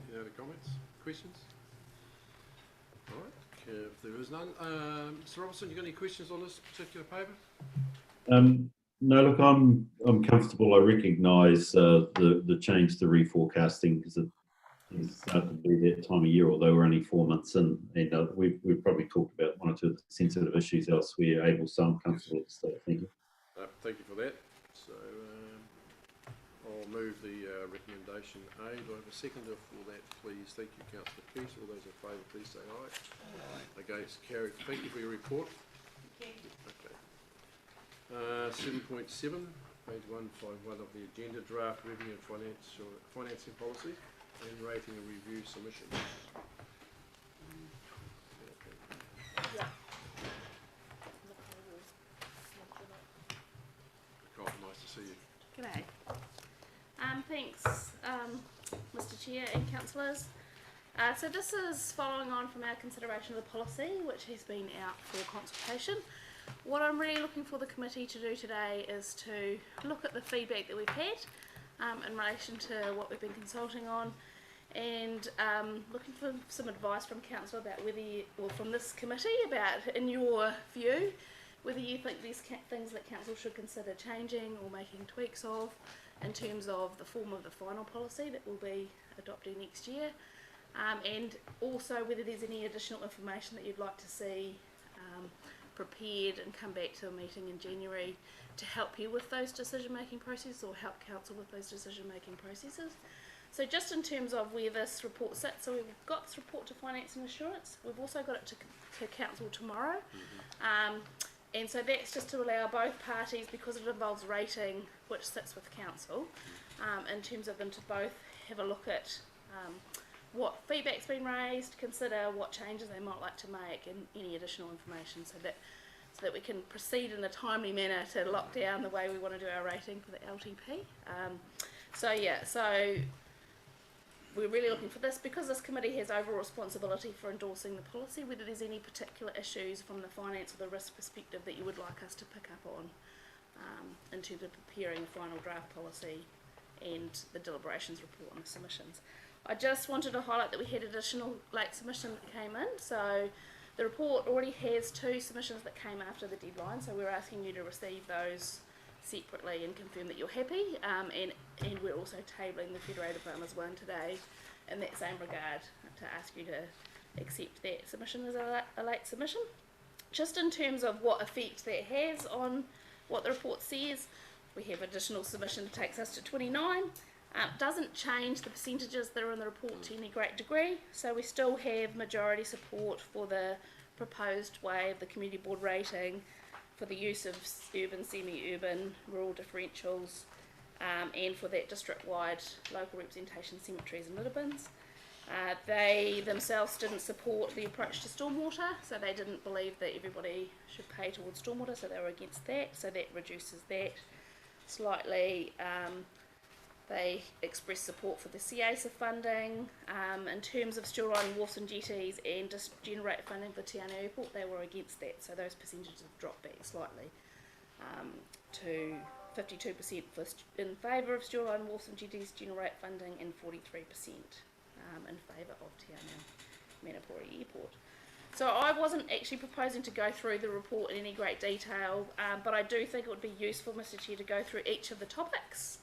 Any other comments, questions? All right, if there is none, Mr. Robertson, you got any questions on this particular paper? No, look, I'm comfortable. I recognise the change to reforecasting because it's starting to be that time of year. Although we're only 4 months in, and we've probably talked about one or two of the sensitive issues elsewhere. Able, so I'm comfortable at the start. Thank you. Thank you for that. So I'll move the recommendation A. Do I have a seconder for that, please? Thank you, Councillor Keith. All those in favour, please say aye. Aye. Against, carried. Thank you for your report. Thank you. Okay. 7.7, page 151 of the agenda, draft revenue and financing policy and rating and review submissions. Carl, nice to see you. G'day. Thanks, Mr. Chair and councillors. So this is following on from our consideration of the policy, which has been out for consultation. What I'm really looking for the committee to do today is to look at the feedback that we've had in relation to what we've been consulting on, and looking for some advice from council about whether you, or from this committee about, in your view, whether you think these things that council should consider changing or making tweaks of in terms of the form of the final policy that we'll be adopting next year, and also whether there's any additional information that you'd like to see prepared and come back to a meeting in January to help you with those decision making processes or help council with those decision making processes. So just in terms of where this report sits, so we've got this report to Finance and Assurance, we've also got it to council tomorrow, and so that's just to allow both parties, because it involves rating which sits with council, in terms of them to both have a look at what feedback's been raised, consider what changes they might like to make and any additional information, so that we can proceed in a timely manner to lock down the way we want to do our rating for the LTP. So we're really looking for this because this committee has overall responsibility for endorsing the policy, whether there's any particular issues from the finance or the risk perspective that you would like us to pick up on in terms of preparing the final draft policy and the deliberations report on the submissions. I just wanted to highlight that we had additional late submission that came in, so the report already has 2 submissions that came after the deadline, so we're asking you to receive those separately and confirm that you're happy, and we're also tabling the Federated Farmers one today in that same regard to ask you to accept that submission as a late submission. Just in terms of what effect that has on what the report says, we have additional submission that takes us to 29. Doesn't change the percentages that are in the report to any great degree, so we still have majority support for the proposed way of the community board rating for the use of urban, semi-urban, rural differentials, and for that district-wide local representation cemeteries and litter bins. They themselves didn't support the approach to stormwater, so they didn't believe that everybody should pay towards stormwater, so they were against that, so that reduces that slightly. They expressed support for the CASA funding. In terms of still lining wharfs and jetties and just generate funding for Te Anau Airport, they were against that, so those percentages have dropped back slightly to 52% in favour of still lining wharfs and jetties generate funding and 43% in favour of Te Anau Manapori Airport. So I wasn't actually proposing to go through the report in any great detail, but I do think it would be useful, Mr. Chair, to go through each of the topics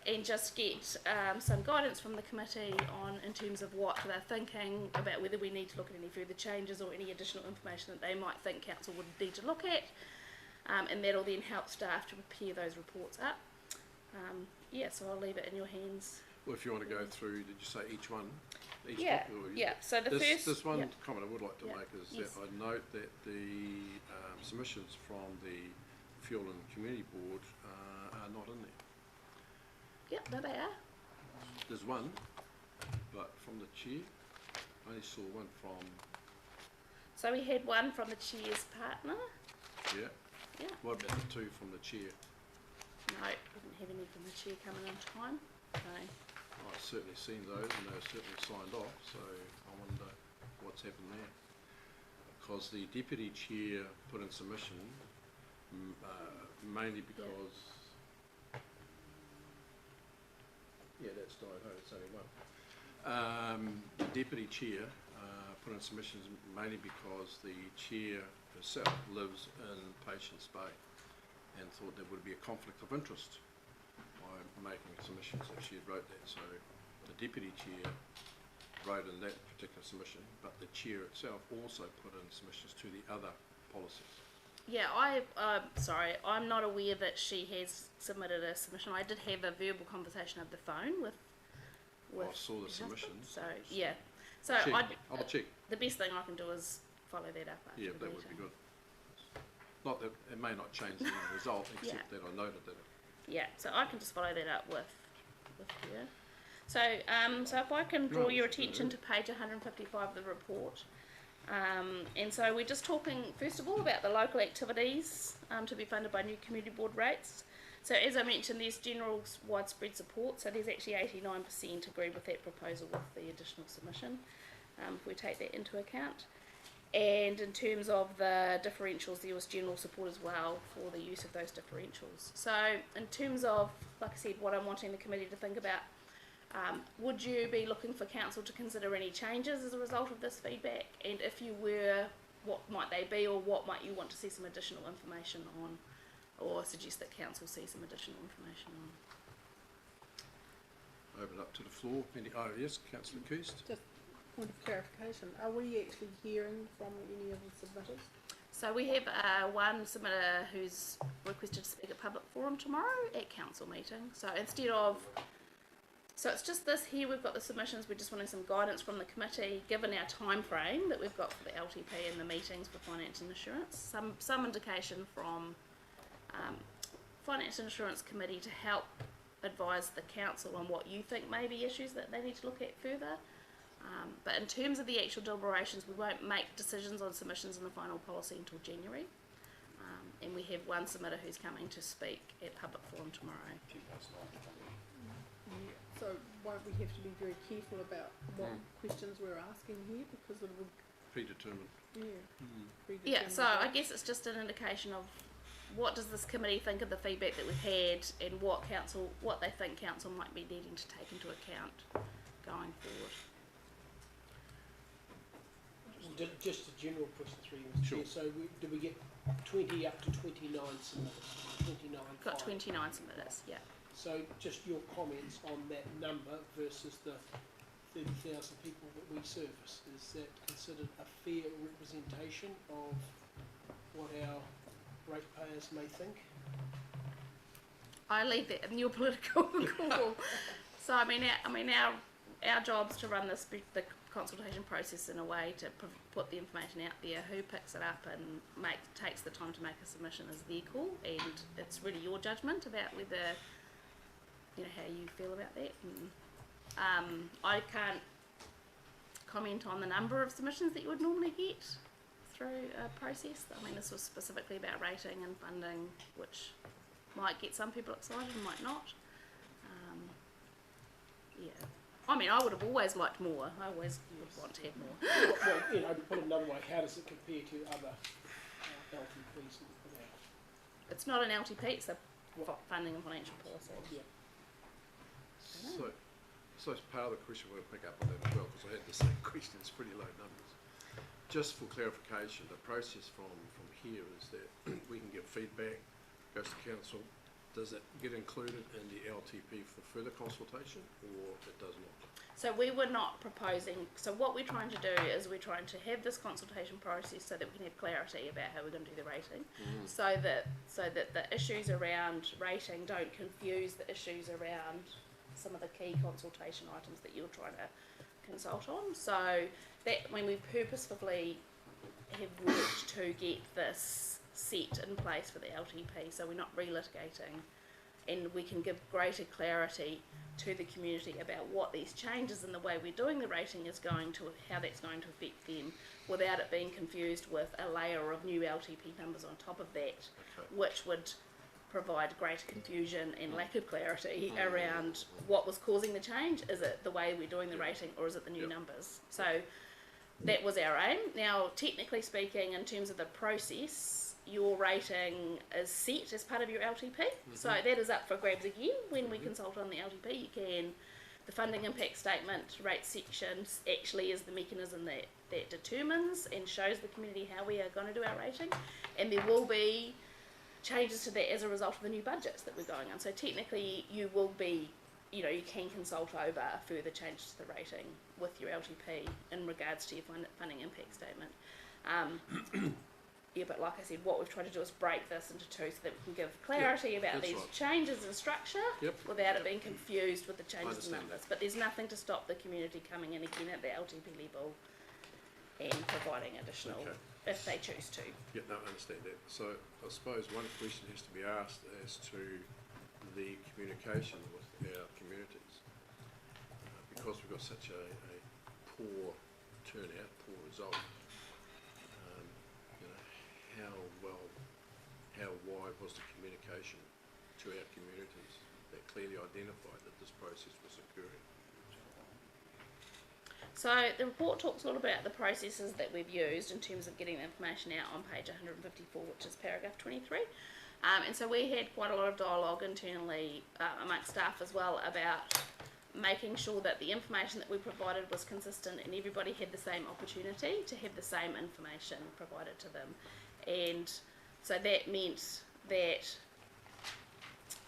and just get some guidance from the committee on in terms of what they're thinking about whether we need to look at any further changes or any additional information that they might think council would need to look at, and that'll then help staff to prepare those reports up. So I'll leave it in your hands. Well, if you want to go through, did you say each one? So This one comment I would like to make is Yes. that I note that the submissions from the Fuel and Community Board are not in there. Yep, no, they are. There's one, but from the chair, I only saw one from, So we had one from the chair's partner. yeah. Yeah. What about the two from the chair? No, didn't have any from the chair coming in time. So, I've certainly seen those and they're certainly signed off, so I wonder what's happened there. Because the deputy chair put in submission, mainly because, yeah, that's died home, it's only one. The deputy chair put in submissions mainly because the chair herself lives in Patience Bay and thought there would be a conflict of interest by making submissions if she had wrote that. So the deputy chair wrote in that particular submission, but the chair itself also put in submissions to the other policies. yeah, sorry, I'm not aware that she has submitted a submission. I did have a verbal conversation over the phone with I saw the her husband, submissions. so yeah. So I'll check. the best thing I can do is follow that up after Yeah, the that meeting. would be good. Not that it may not change the end result, except that I noted that it. Yeah, so I can just follow that up with her. So, so if I can draw Right, your so- attention to page 155 of the report. And so we're just talking, first of all, about the local activities to be funded by new community board rates. So as I mentioned, there's general widespread support, so there's actually 89% agree with that proposal with the additional submission, if we take that into account. And in terms of the differentials, there was general support as well for the use of those differentials. So in terms of, like I said, what I'm wanting the committee to think about, would you be looking for council to consider any changes as a result of this feedback? And if you were, what might they be, or what might you want to see some additional information on, or suggest that council see some additional information on? Open up to the floor. Oh yes, Councillor Keast. Just point of clarification, are we actually hearing from any of the submitters? So we have one submitter who's requested to speak at public forum tomorrow at council meeting. So instead of, so it's just this here, we've got the submissions, we're just wanting some guidance from the committee, given our time frame that we've got for the LTP and the meetings for finance and insurance, some indication from finance and insurance committee to help advise the council on what you think may be issues that they need to look at further. But in terms of the actual deliberations, we won't make decisions on submissions in the final policy until January. And we have one submitter who's coming to speak at public forum tomorrow. So won't we have to be very careful about what questions we're asking here, because it will, Predetermined. predetermine Yeah, so I that. guess it's just an indication of what does this committee think of the feedback that we've had, and what they think council might be needing to take into account going forward. Just a general question through you, Mr. Sure. Chair. So did we get 20 up to 29 submitters? 29. Got fine. 29 submitters, yeah. So just your comments on that number versus the 30,000 people that we service. Is that considered a fair representation of what our ratepayers may think? I leave that in your political call. So our job's to run the consultation process in a way to put the information out there. Who picks it up and takes the time to make a submission is their call, and it's really your judgment about whether, how you feel about that. And, I can't comment on the number of submissions that you would normally get through a process. This was specifically about rating and funding, which might get some people excited and might not. I would have always liked more. I always would want to have more. Well, to put it another way, how does it compare to other LTPs that we put out? It's not an LTP, it's a funding and financial policy. Yeah. So as part of the question, we'll pick up on that as well, because I had the same question. It's pretty low numbers. Just for clarification, the process from here is that we can get feedback, goes to council. Does it get included in the LTP for further consultation, or it does not? So we were not proposing, so what we're trying to do is we're trying to have this consultation process so that we can have clarity about how we're going to do the rating, so that the issues around rating don't confuse the issues around some of the key consultation items that you're trying to consult on. So that we purposefully have worked to get this set in place for the LTP, so we're not relitigating and we can give greater clarity to the community about what these changes in the way we're doing the rating is going to, how that's going to affect them, without it being confused with a layer of new LTP numbers on top of that, which would provide greater confusion and lack of clarity around what was causing the change. Is it the way we're doing the rating, or is it the new numbers? So that was our aim. Now, technically speaking, in terms of the process, your rating is set as part of your LTP. So that is up for grabs again when we consult on the LTP. You can, the funding impact statement rate section actually is the mechanism that determines and shows the community how we are going to do our rating, and there will be changes to that as a result of the new budgets that we're going on. So technically you will be, you know, you can consult over further changes to the rating with your LTP in regards to your funding impact statement. Yeah, but like I said, what we've tried to do is break this into two so that we can give clarity about these changes in structure without it being confused with the changes in numbers. But there's nothing to stop the community coming in again at the LTP level and providing additional if they choose to. Yeah, no, I understand that. So I suppose one question has to be asked as to the communication with our communities. Because we've got such a poor turnout, poor result, you know, how wide was the communication to our communities that clearly identified that this process was occurring? So the report talks a lot about the processes that we've used in terms of getting the information out on page 154, which is paragraph 23. And so we had quite a lot of dialogue internally amongst staff as well about making sure that the information that we provided was consistent and everybody had the same opportunity to have the same information provided to them. And so that meant that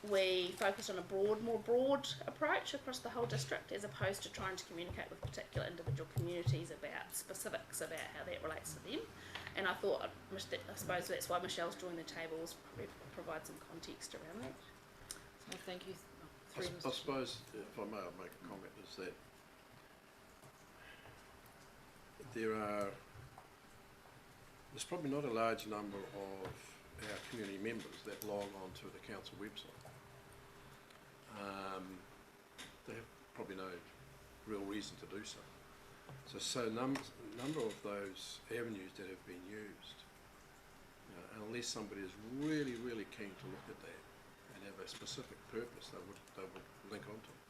we focused on a more broad approach across the whole district, as opposed to trying to communicate with particular individual communities about specifics about how that relates to them. And I thought, I suppose that's why Michelle's joined the table, is provide some context around that. So thank you. I suppose, if I may, I'll make a comment, is that there's probably not a large number of our community members that log on to the council website. They have probably no real reason to do so. So number of those avenues that have been used, you know, unless somebody is really, really keen to look at that and have a specific purpose, they would link onto it.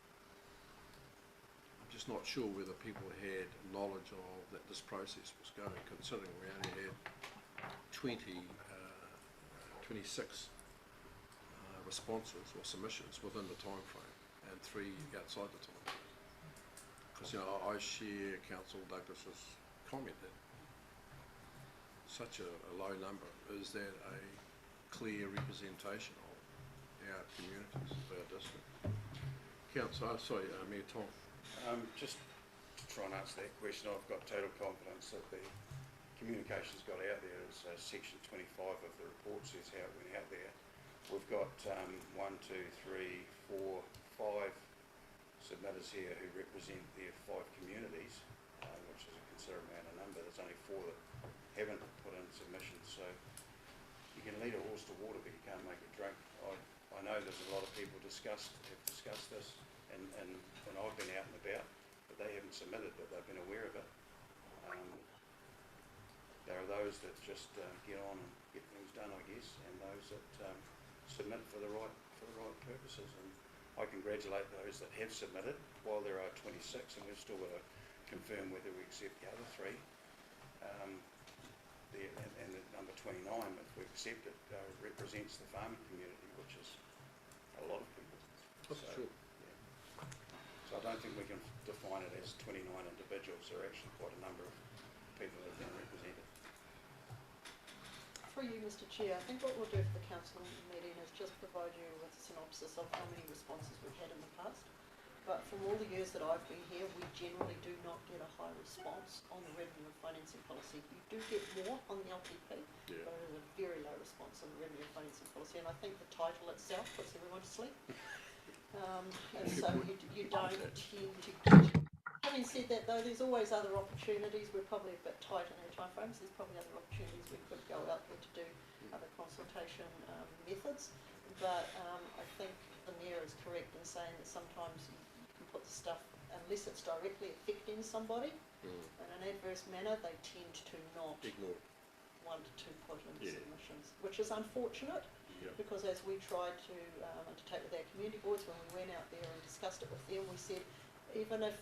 I'm just not sure whether people had knowledge of that this process was going, considering we only had 26 responses or submissions within the time frame, and 3 outside the time frame. Because, you know, I share Councillor Douglas's comment that such a low number, is that a clear representation of our communities, of our district? Councillor, Mayor Tom. Just to try and answer that question, I've got total confidence that the communications got out there, as section 25 of the report says how it went out there. We've got 1, 2, 3, 4, 5 submitters here who represent their 5 communities, which is a considerable amount of number. There's only 4 that haven't put in submissions, so you can lead a horse to water but you can't make it drink. I know there's a lot of people have discussed this, and I've been out and about, but they haven't submitted, but they've been aware of it. There are those that just get on and get things done, I guess, and those that submit for the right purposes. And I congratulate those that have submitted. While there are 26, and we've still got to confirm whether we accept the other 3. And the number 29, if we accept it, represents the farming community, which is a lot of people. Sure. Yeah. So I don't think we can define it as 29 individuals. There are actually quite a number of people that have been represented. For you, Mr. Chair, I think what we'll do for the council meeting is just provide you with a synopsis of how many responses we've had in the past. But from all the years that I've been here, we generally do not get a high response on the revenue and financing policy. You do get more on the LTP, but it is a very low response on the revenue and financing policy. And I think the title itself puts everyone to sleep. And so you don't tend to get. Having said that, though, there's always other opportunities. We're probably a bit tight in our time frames. There's probably other opportunities we could go out there to do other consultation methods. But I think the Mayor is correct in saying that sometimes you can put the stuff, unless it's directly affecting somebody, in an adverse manner, they tend to not Ignore. want to put in Yeah. submissions, which is unfortunate, Yeah. because as we tried to undertake with our community boards, when we went out there and discussed it with them, we said, even if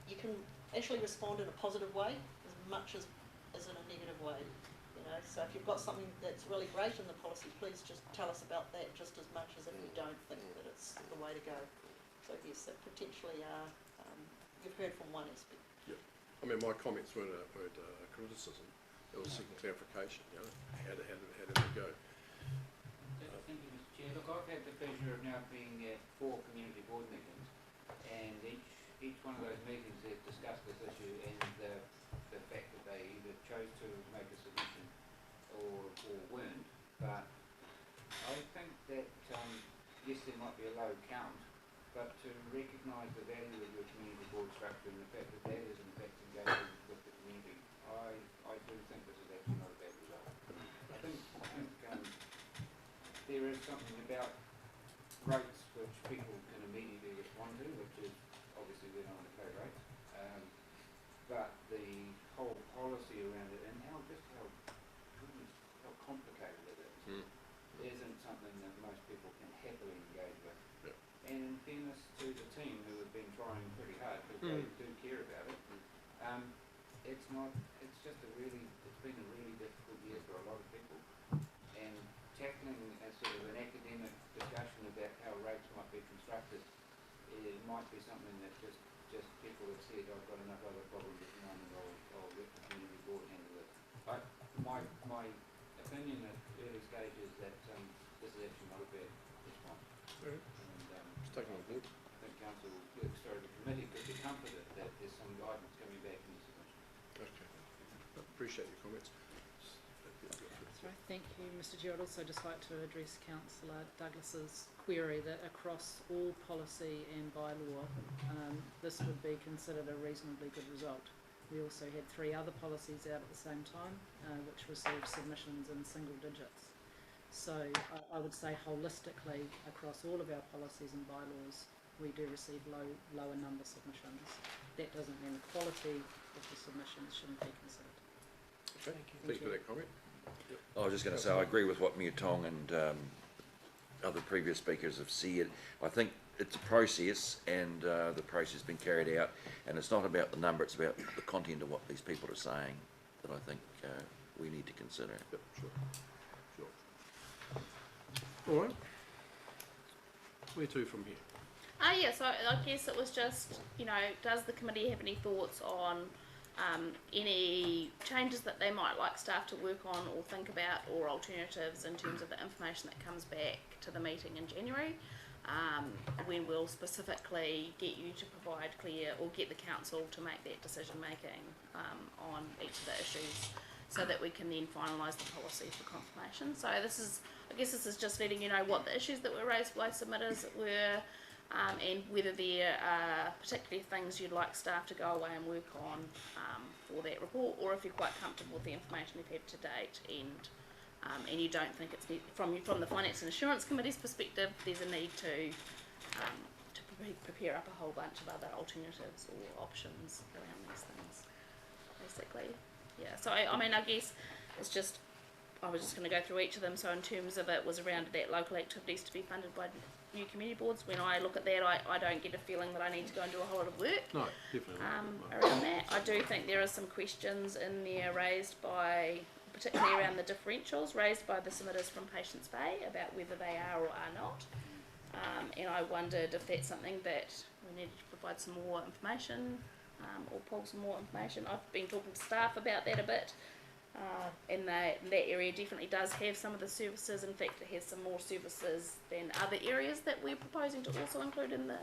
you can actually respond in a positive way as much as in a negative way. You know, so if you've got something that's really great in the policy, please just tell us about that just as much as if you don't think that it's the way to go. So yes, that potentially are, you've heard from one aspect. Yeah. I mean, my comments weren't criticism. It was seeking clarification, you know, how did it go? Thank you, Mr. Chair. Look, I've had the pleasure of now being at 4 community board meetings, and each one of those meetings they've discussed this issue and the fact that they either chose to make a submission or weren't. But I think that yes, there might be a low count, but to recognise the value of your community board structure and the fact that that is in fact engaging with the community, I do think this is actually not a bad result. I think there is something about rates which people can immediately respond to, which is obviously we're not going to pay rates, but the whole policy around it and how complicated it is isn't something that most people can happily engage with. Yeah. And in fairness to the team who have been trying pretty hard, because they do care about it, it's been a really difficult year for a lot of people, and tackling a sort of an academic discussion about how rates might be constructed, it might be something that just people have said, I've got enough other problems at the moment, I'll let the community board handle it. My opinion at early stage is that this is actually not a bad response. Right. And it's taken on board. I think council, the committee could be comforted that there's some guidance coming back in the submission. Okay. Appreciate your comments. Sorry, thank you, Mr. Chair. I'd also just like to address Councillor Douglas's query that across all policy and bylaw, this would be considered a reasonably good result. We also had 3 other policies out at the same time, which received submissions in single digits. So I would say holistically, across all of our policies and bylaws, we do receive lower number submissions. That doesn't mean the quality of the submissions shouldn't be considered. Okay, thank you for that comment. Yep. I was just going to say, I agree with what Mia Tong and other previous speakers have said. I think it's a process, and the process has been carried out, and it's not about the number, it's about the content of what these people are saying that I think we need to consider. Yep, sure. All right. Where to from here? Yeah, so I guess it was just, does the committee have any thoughts on any changes that they might like staff to work on or think about, or alternatives in terms of the information that comes back to the meeting in January, when we'll specifically get you to provide clear, or get the council to make that decision making on each of the issues, so that we can then finalise the policy for confirmation. So this is just letting you know what the issues that were raised by submitters were, and whether there are particularly things you'd like staff to go away and work on for that report, or if you're quite comfortable with the information we've had to date, and you don't think it's from the Finance and Assurance Committee's perspective, there's a need to prepare up a whole bunch of other alternatives or options around these things, basically. Yeah, so I guess it's just, I was just going to go through each of them. So in terms of it was around that local activities to be funded by new community boards. When I look at that, I don't get a feeling that I need to go and do a whole lot of work. No, definitely not. Around that. I do think there are some questions in there raised by, particularly around the differentials, raised by the submitters from Patients Bay about whether they are or are not. And I wondered if that's something that we needed to provide some more information, or pull some more information. I've been talking to staff about that a bit, and that area definitely does have some of the services. In fact, it has some more services than other areas that we're proposing to also include in the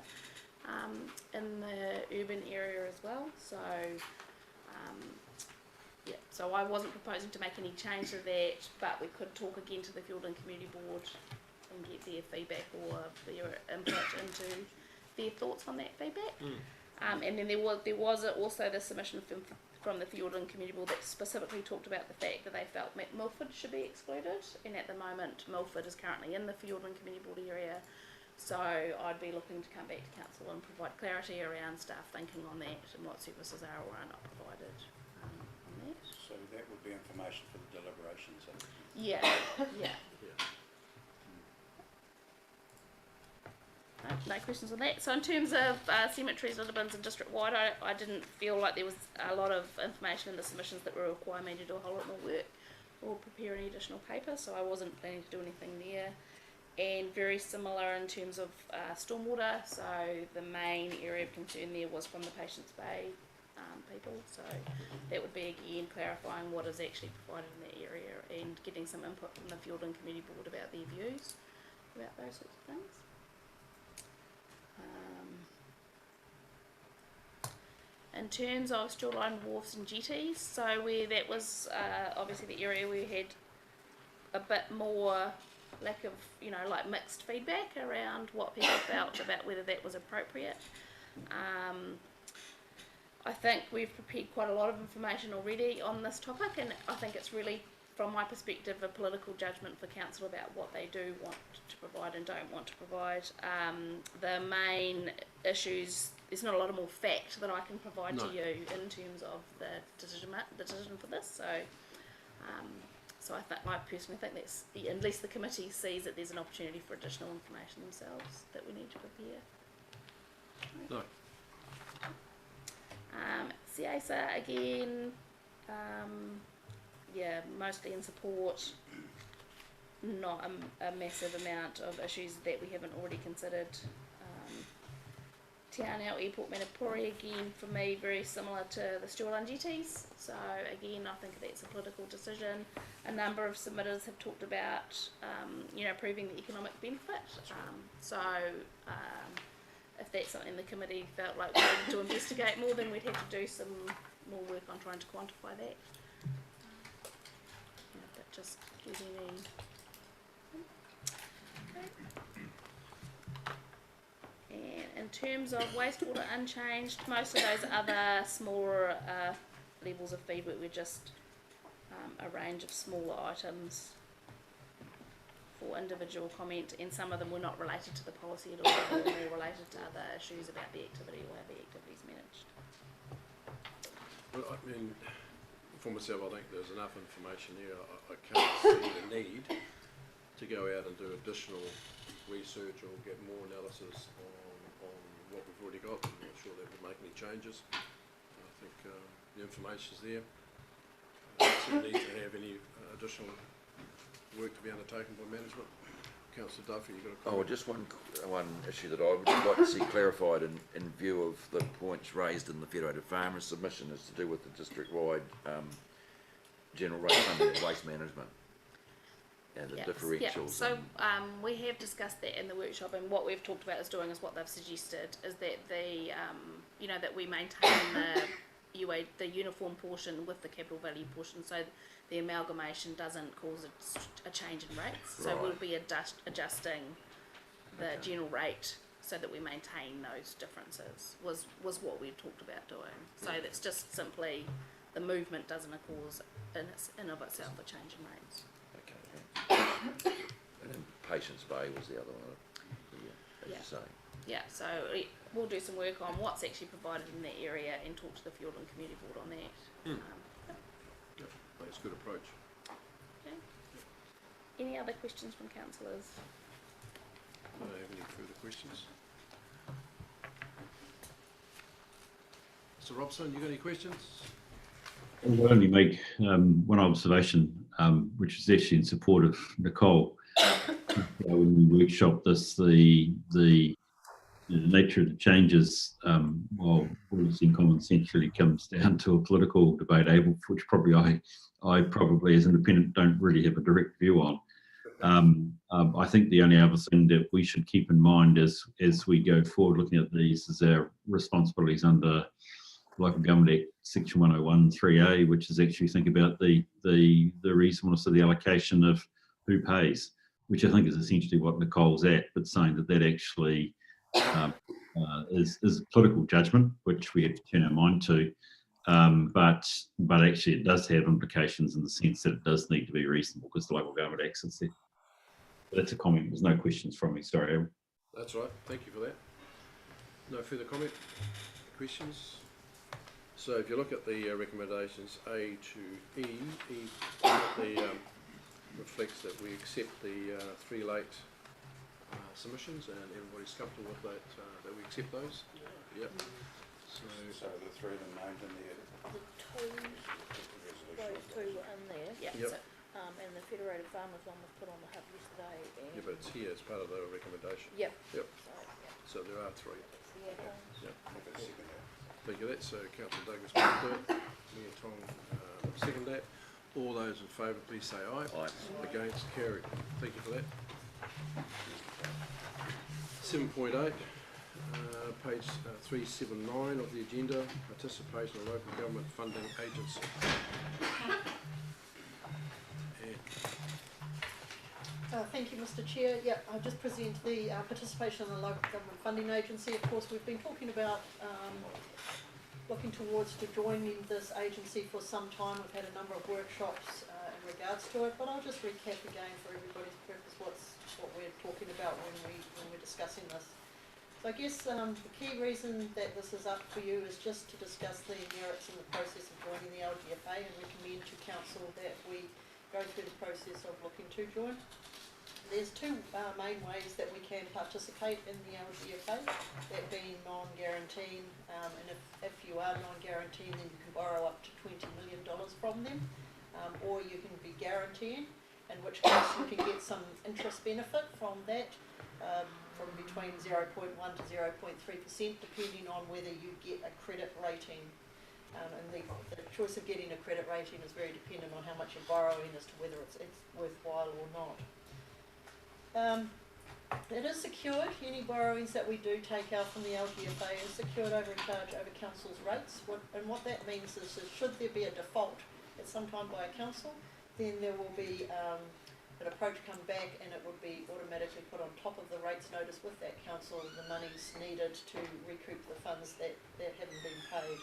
urban area as well. So yeah, so I wasn't proposing to make any change to that, but we could talk again to the Field and Community Board and get their feedback or their input into their thoughts on that feedback. And then there was also the submission from the Field and Community Board that specifically talked about the fact that they felt Milford should be excluded, and at the moment Milford is currently in the Field and Community Board area, So I'd be looking to come back to council and provide clarity around staff thinking on that and what services are or are not provided on that. So that would be information for the deliberations. Yeah, yeah. No questions on that. So in terms of cemeteries, litter bins and district-wide, I didn't feel like there was a lot of information in the submissions that would require me to do a whole lot more work or prepare any additional paper, so I wasn't planning to do anything there. And very similar in terms of stormwater, so the main area of concern there was from the Patients Bay people, so that would be again clarifying what is actually provided in that area and getting some input from the Field and Community Board about their views about those sorts of things. In terms of shoreline wharfs and jetties, so where that was obviously the area where we had a bit more lack of, like mixed feedback around what people felt about whether that was appropriate. I think we've prepared quite a lot of information already on this topic, and I think it's really, from my perspective, a political judgment for council about what they do want to provide and don't want to provide. The main issues, there's not a lot of more fact that I can provide to you in terms of the decision for this. So I personally think that's, at least the committee sees that there's an opportunity for additional information themselves that we need to prepare. No. CISA again, yeah, mostly in support, not a massive amount of issues that we haven't already considered. Te Anau Airport Manapuri, again, for me, very similar to the Shoreline jetties. So again, I think that's a political decision. A number of submitters have talked about, proving the economic benefit. If that's something the committee felt like we needed to investigate more, then we'd have to do some more work on trying to quantify that. If that just gives any. And in terms of wastewater unchanged, most of those other smaller levels of feedback were just a range of smaller items for individual comment, and some of them were not related to the policy at all, they were more related to other issues about the activity or how the activity is managed. Well, I mean, for myself, I think there's enough information here. I can't see the need to go out and do additional research or get more analysis on what we've already got. I'm not sure that would make any changes. I think the information's there. Doesn't need to have any additional work to be undertaken by management. Councillor Duffy, you've got a comment? Oh, just one issue that I would like to see clarified in view of the points raised in the Federated Farmers submission is to do with the district-wide general rate funding and waste management and the differentials. Yeah. So we have discussed that in the workshop, and what we've talked about is doing is what they've suggested is that the that we maintain the uniform portion with the capital value portion, so the amalgamation doesn't cause a change in rates. So we'll be adjusting the general rate so that we maintain those differences was what we've talked about doing. So that's just simply the movement doesn't cause in of itself a change in rates. Okay. And then Patients Bay was the other one, as you say. Yeah, so we'll do some work on what's actually provided in that area and talk to the Field and Community Board on that. That's a good approach. Okay. Any other questions from councillors? I don't have any further questions. Mr. Robson, you got any questions? I'll only make one observation, which is actually in support of Nicole. When we workshop this, the nature of the changes, while policy and common sense really comes down to a political debate, which probably I probably as independent don't really have a direct view on. I think the only other thing that we should keep in mind as we go forward looking at these is our responsibilities under Local Government Act Section 101 3A, which is actually think about the reasonableness of the allocation of who pays, which I think is essentially what Nicole's at, but saying that actually is a political judgment, which we have to turn our mind to. But actually it does have implications in the sense that it does need to be reasonable because the Local Government Act is there. But that's a comment. There's no questions from me. Sorry. That's right, thank you for that. No further comment, questions? So if you look at the recommendations A to E reflects that we accept the 3 late submissions, and everybody's comfortable with that, that we accept those? Yep. So the 3 of them named in there. The two, those two were in there. Yeah. Yep. So, And the Federated Farmers one was put on the hub yesterday. And Yeah, but it's here as part of the recommendation. Yep. Yep. So, yeah. So there are 3. It's the add-ons. Yep. If it's second that. Thank you for that. So Councillor Douglas moved it, Mayor Tong second that. All those in favour, please say aye. Aye. Against, carried. Thank you for that. 7.8, page 379 of the agenda, participation of local government funding agency. Thank you, Mr. Chair. I just present the participation in the local government funding agency. Of course, we've been talking about looking towards to joining this agency for some time. We've had a number of workshops in regards to it, but I'll just recap again for everybody's purpose what we're talking about when we're discussing this. So I guess the key reason that this is up for you is just to discuss the merits and the process of joining the LGFA and recommend to Council that we go through the process of looking to join. There's 2 main ways that we can participate in the LGFA, that being non-guaranteeing, and if you are non-guaranteeing, then you can borrow up to $20 million from them, or you can be guaranteeing, in which case you can get some interest benefit from that, from between 0.1 to 0.3%, depending on whether you get a credit rating. And the choice of getting a credit rating is very dependent on how much you're borrowing as to whether it's worthwhile or not. It is secured. Any borrowings that we do take out from the LGFA is secured over a charge over Council's rates. What that means is that should there be a default at some time by a council, then there will be an approach come back and it would be automatically put on top of the rates notice with that council the monies needed to recoup the funds that haven't been paid.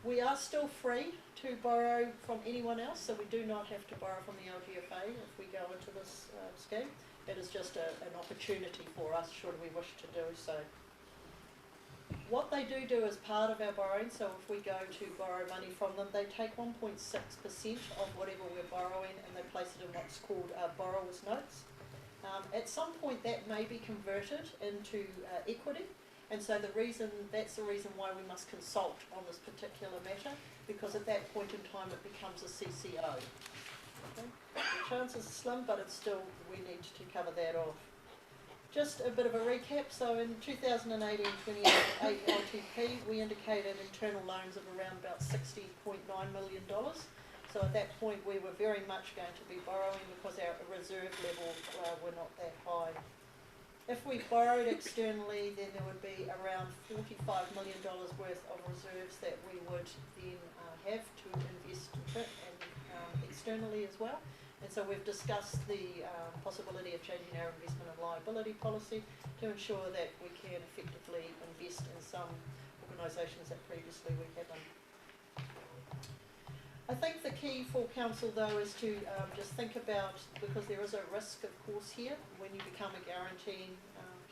We are still free to borrow from anyone else, so we do not have to borrow from the LGFA if we go into this scheme. It is just an opportunity for us should we wish to do so. What they do as part of our borrowing, so if we go to borrow money from them, they take 1.6% of whatever we're borrowing and they place it in what's called borrower's notes. At some point that may be converted into equity. And so that's the reason why we must consult on this particular matter, because at that point in time it becomes a CCO. Okay? The chances are slim, but it's still, we need to cover that off. Just a bit of a recap. So in 2018-28 LTP, we indicated internal loans of around about $60.9 million. So at that point we were very much going to be borrowing because our reserve levels were not that high. If we borrowed externally, then there would be around $45 million worth of reserves that we would then have to invest and externally as well. And so we've discussed the possibility of changing our investment and liability policy to ensure that we can effectively invest in some organisations that previously we haven't. I think the key for Council though is to just think about, because there is a risk of course here when you become a guaranteeing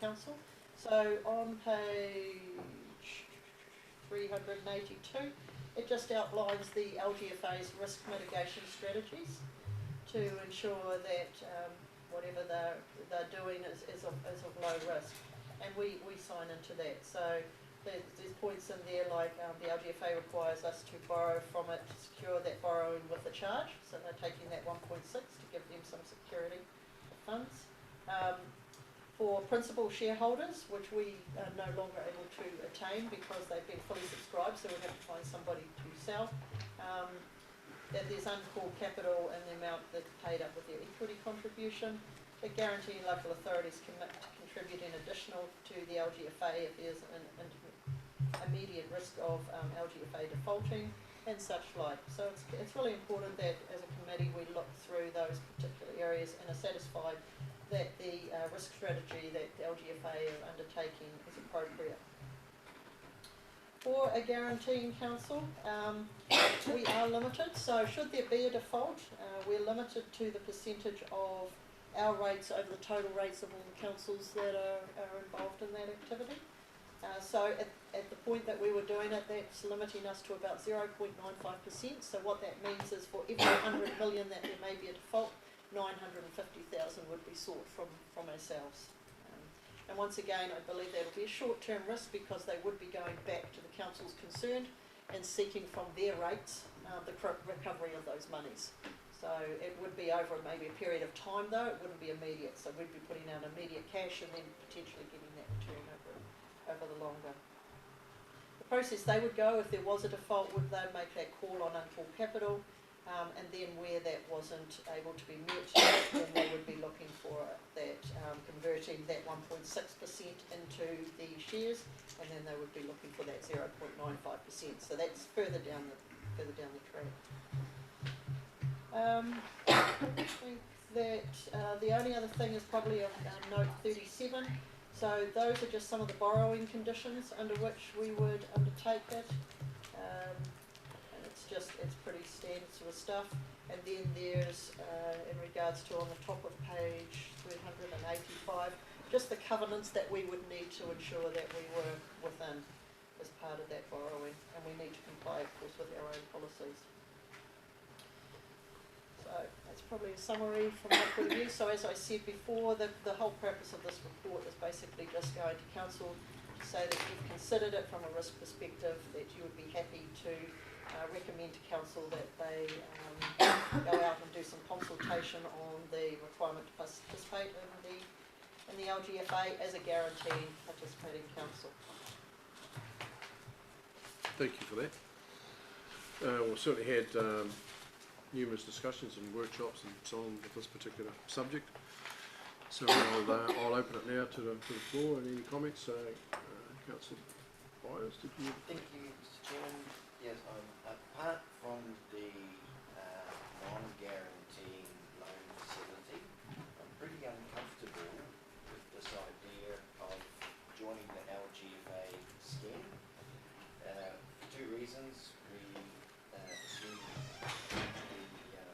council. So on page 382 it just outlines the LGFA's risk mitigation strategies to ensure that whatever they're doing is of low risk, and we sign into that. So there's points in there like the LGFA requires us to borrow from it to secure that borrowing with a charge, so they're taking that 1.6 to give them some security of funds. For principal shareholders, which we are no longer able to attain because they've been fully subscribed, so we have to find somebody to sell. There's uncalled capital and the amount that's paid up with their equity contribution. The guaranteeing local authorities commit to contributing additional to the LGFA if there's an immediate risk of LGFA defaulting and such like. So it's really important that as a committee we look through those particular areas and are satisfied that the risk strategy that the LGFA are undertaking is appropriate. For a guaranteeing council, we are limited, so should there be a default, we're limited to the percentage of our rates over the total rates of all the councils that are involved in that activity. So at the point that we were doing it, that's limiting us to about 0.95%. So what that means is for every 100 million that there may be a default, 950,000 would be sought from ourselves. And once again, I believe that will be a short-term risk because they would be going back to the councils concerned and seeking from their rates the recovery of those monies. So it would be over maybe a period of time though, it wouldn't be immediate. So we'd be putting out immediate cash and then potentially getting that return over the longer. The process they would go if there was a default would they make that call on uncalled capital, and then where that wasn't able to be met, then they would be looking for that converting that 1.6% into the shares, and then they would be looking for that 0.95%. So that's further down the track. I think that the only other thing is probably on note 37. So those are just some of the borrowing conditions under which we would undertake it. And it's pretty standard sort of stuff. And then there's, in regards to on the top of page 385, just the covenants that we would need to ensure that we were within as part of that borrowing. And we need to comply, of course, with our own policies. So that's probably a summary from my point of view. So as I said before, the whole purpose of this report is basically just going to council to say that you've considered it from a risk perspective, that you would be happy to recommend to council that they go out and do some consultation on the requirement to participate in the LGFA as a guaranteeing participating council. Thank you for that. We've certainly had numerous discussions and workshops and so on with this particular subject. So I'll open it now to the floor and any comments. Councillor Byers, did you? Thank you, Mr. Chairman. Yes, apart from the non-guaranteeing loan facility, I'm pretty uncomfortable with this idea of joining the LGFA scheme. For two reasons. We assume the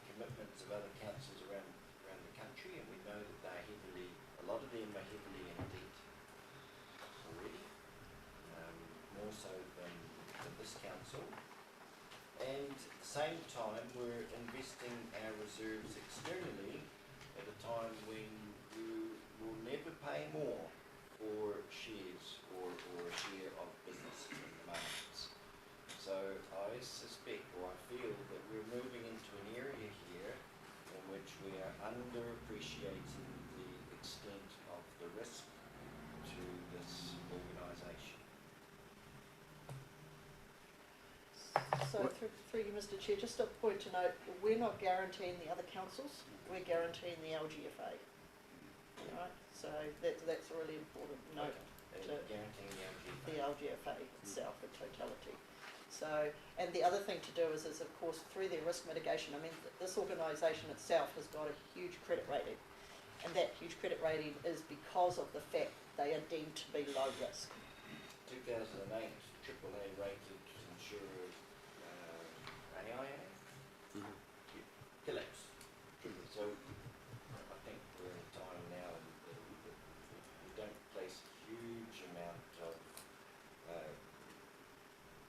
commitments of other councils around the country, and we know that a lot of them are heavily in debt already, more so than this council. And at the same time, we're investing our reserves externally at a time when we will never pay more for shares or a share of business in the markets. So I suspect, or I feel, that we're moving into an area here in which we are underappreciating the extent of the risk to this organisation. So through you, Mr. Chair, just a point to note, we're not guaranteeing the other councils, we're guaranteeing the LGFA. Right? So that's a really important note. Guaranteeing the LGFA itself in totality. So, and the other thing to do is of course through their risk mitigation, I mean this organisation itself has got a huge credit rating, and that huge credit rating is because of the fact they are deemed to be low risk. 2008 AAA rated insurer AIA collapsed. So I think we're in a time now that we don't place a huge amount of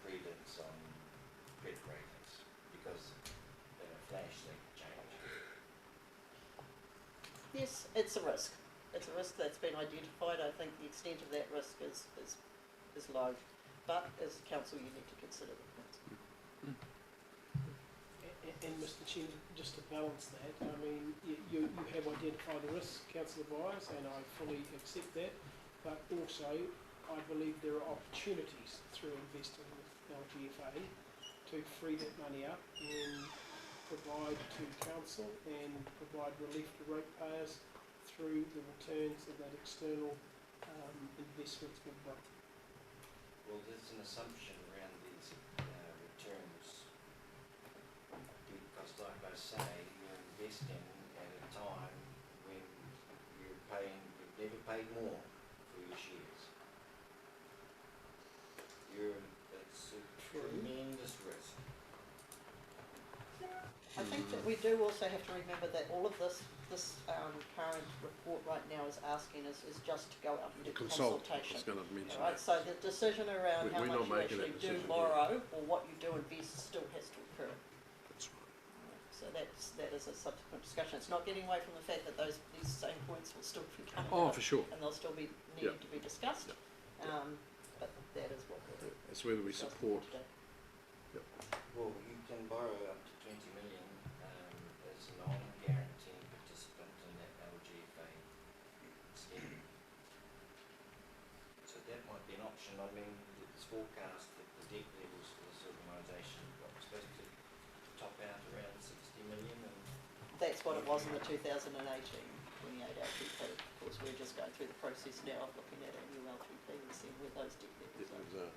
credence on credit ratings because in a flash they can change. Yes, it's a risk. It's a risk that's been identified. I think the extent of that risk is low, but as council you need to consider the points. And Mr. Chair, just to balance that, I mean, you have identified the risk, Councillor Byers, and I fully accept that, but also I believe there are opportunities through investing with LGFA to free that money up and provide to council and provide relief to ratepayers through the returns of that external investments we've got. Well, there's an assumption around these returns because, like I say, you're investing at a time when you've never paid more for your shares. It's a tremendous risk. I think that we do also have to remember that all of this current report right now is asking us is just to go out and do consultation. I was going to mention Right, that. so the decision around how We're much not you making actually that do decision borrow or what you do invest still has to occur. That's right. So that is a subsequent discussion. It's not getting away from the fact that these same points will still be coming Oh, up for sure. and they'll still be needing to be discussed. But that is what we're doing. It's whether we support. Well, you can borrow up to 20 million as a non-guaranteed participant in that LGFA scheme. So that might be an option. I mean, it's forecast that the debt levels for this organisation are supposed to top out around 60 million. And that's what it was in the 2018 LTP. Of course, we're just going through the process now of looking at our new LTP and seeing where those debt levels are.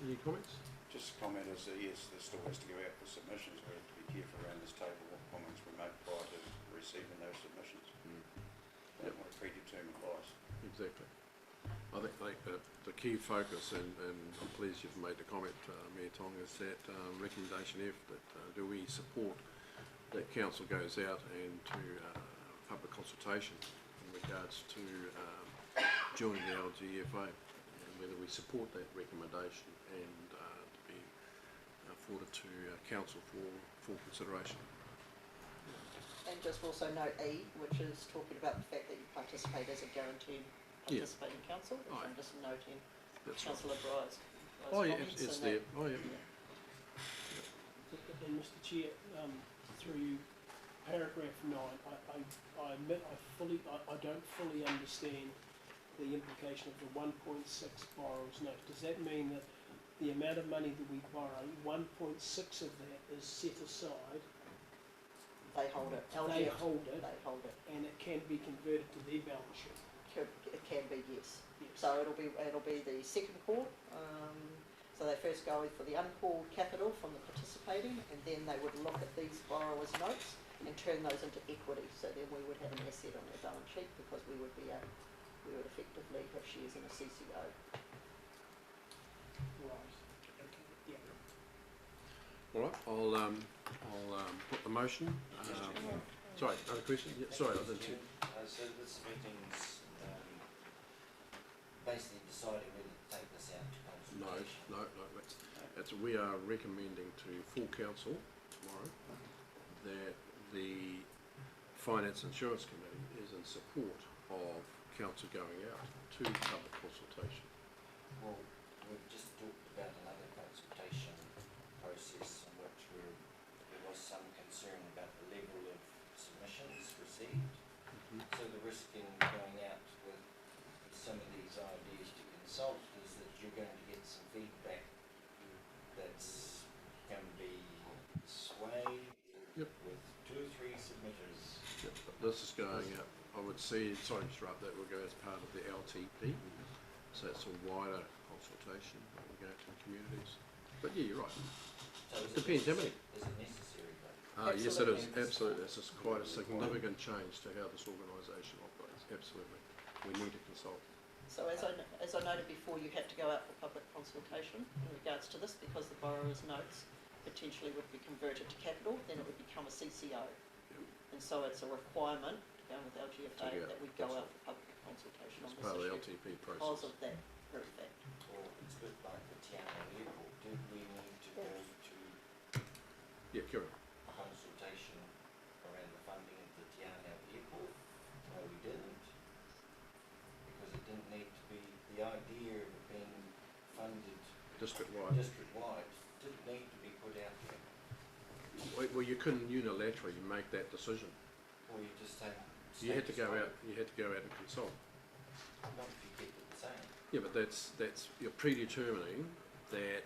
Any comments? Just a comment is that yes, this still has to go out for submissions. We have to be careful around this table what comments we make prior to receiving those submissions. Don't want to predetermine bias. Exactly. I think the key focus, and I'm pleased you've made the comment, Mayor Tong, is that recommendation F, that do we support that council goes out and to public consultation in regards to joining the LGFA, and whether we support that recommendation and to be forwarded to council for consideration. And just also note E, which is talking about the fact that you participate as a guaranteed participating council, which I'm just noting Councillor Bry's comments. It's there. And Mr. Chair, through you, paragraph 9, I admit I don't fully understand the implication of the 1.6 borrower's note. Does that mean that the amount of money that we borrow, 1.6 of that is set aside? They hold it. They hold it. They hold it. And it can be converted to their balance sheet. It can be, yes. So it'll be the second call. So they first go for the uncalled capital from the participating, and then they would look at these borrowers' notes and turn those into equity. So then we would have an asset on their balance sheet because we would effectively have shares in a CCO. Right. Okay. Yeah. All right. I'll put the motion. Sorry, other question? Yeah, sorry, I didn't see. So this meeting's basically deciding whether to take this out to consultation. No. We are recommending to full council tomorrow that the Finance Insurance Committee is in support of council going out to public consultation. Well, we've just talked about another consultation process in which there was some concern about the level of submissions received. So the risk in going out with some of these ideas to consult is that you're going to get some feedback that's can be swayed with 2 or 3 submitters. Yep, but this is going out, I would see, sorry to interrupt, that will go as part of the LTP. So it's a wider consultation that will go to the communities. But yeah, you're right. So Depends how many. Is it necessary though? Yes, it is. Absolutely. This is quite a significant change to how this organisation operates. Absolutely. We need to consult. So as I noted before, you have to go out for public consultation in regards to this because the borrower's notes potentially would be converted to capital, then it would become a CCO. And so it's a requirement to go with LGFA that we go out for public consultation on this part of the issue LTP process. because of that very fact. Well, it's a bit like the Tiana Airport. Did we need to go to Yeah, correct. a consultation around the funding of the Tiana Airport? No, we didn't. Because it didn't need to be, the idea of it being funded District-wide. Didn't need to be put out there. Well, you couldn't unilaterally make that decision. Or you just say. You had to go out. You had to go out and consult. What if you kept it the same? Yeah, but that's you're predetermining that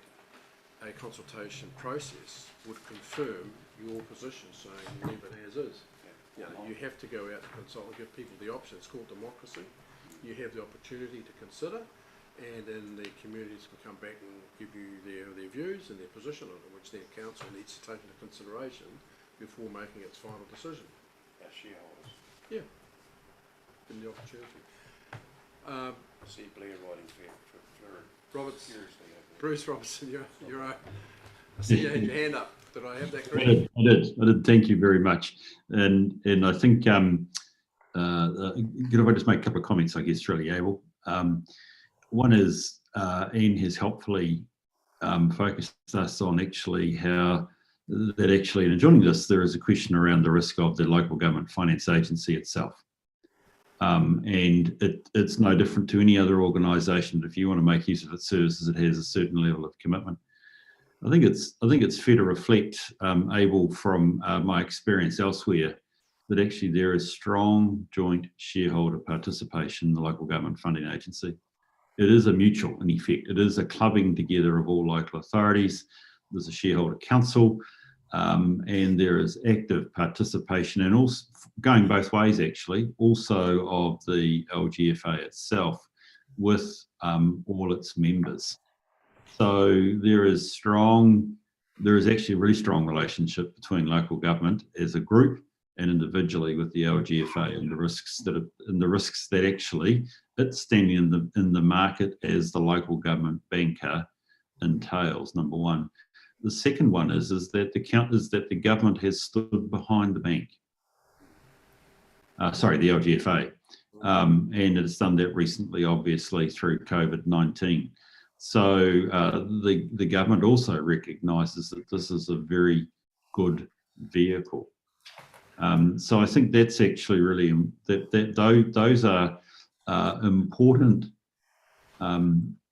a consultation process would confirm your position, saying leave it as is. You know, you have to go out and consult and give people the option. It's called democracy. You have the opportunity to consider, and then the communities can come back and give you their views and their position on it, which then council needs to take into consideration before making its final decision. Our shareholders. Yeah, given the opportunity. See Blair writing for Roberts, furiously over there. Bruce Robertson, you're right. I see you had your hand up. Did I have that I correct? did. I did. Thank you very much. And I think, could I just make a couple of comments, I guess, really, Abel? One is, Ian has helpfully focused us on actually how that actually, in joining this, there is a question around the risk of the local government finance agency itself. And it's no different to any other organisation. If you want to make use of its services, it has a certain level of commitment. I think it's fair to reflect, Abel, from my experience elsewhere, that actually there is strong joint shareholder participation in the local government funding agency. It is a mutual, in effect. It is a clubbing together of all local authorities. There's a shareholder council, and there is active participation, and also going both ways actually, also of the LGFA itself with all its members. So there is actually a really strong relationship between local government as a group and individually with the LGFA, and the risks that actually it's standing in the market as the local government banker entails. Number one. The second one is that the government has stood behind the bank. The LGFA, and it's done that recently, obviously through COVID-19. So the government also recognises that this is a very good vehicle. So I think that's actually really those are important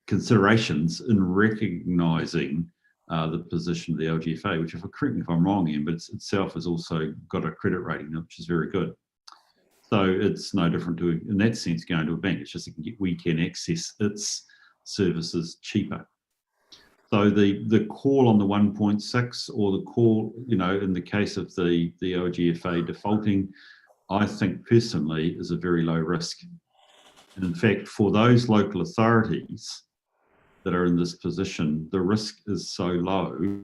considerations in recognising the position of the LGFA, which, correct me if I'm wrong, Ian, but itself has also got a credit rating, which is very good. So it's no different to, in that sense, going to a bank. It's just we can access its services cheaper. So the call on the 1.6, or the call, in the case of the LGFA defaulting, I think personally is a very low risk. And in fact, for those local authorities that are in this position, the risk is so low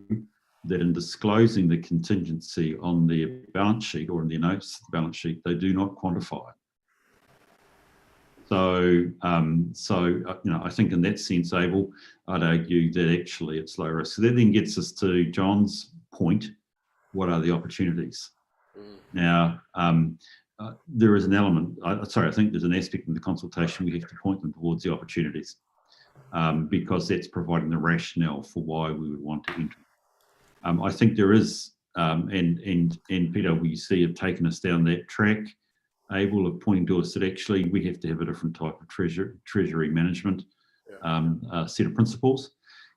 that in disclosing the contingency on their balance sheet or in their notes to the balance sheet, they do not quantify it. So, I think in that sense, Abel, I'd argue that actually it's low risk. So that then gets us to John's point: what are the opportunities? Now, there is an element. I think there's an aspect in the consultation we have to point them towards the opportunities, because that's providing the rationale for why we would want to enter. I think there is, and Peter, we see have taken us down that track, able of pointing to us that actually we have to have a different type of treasury management set of principles.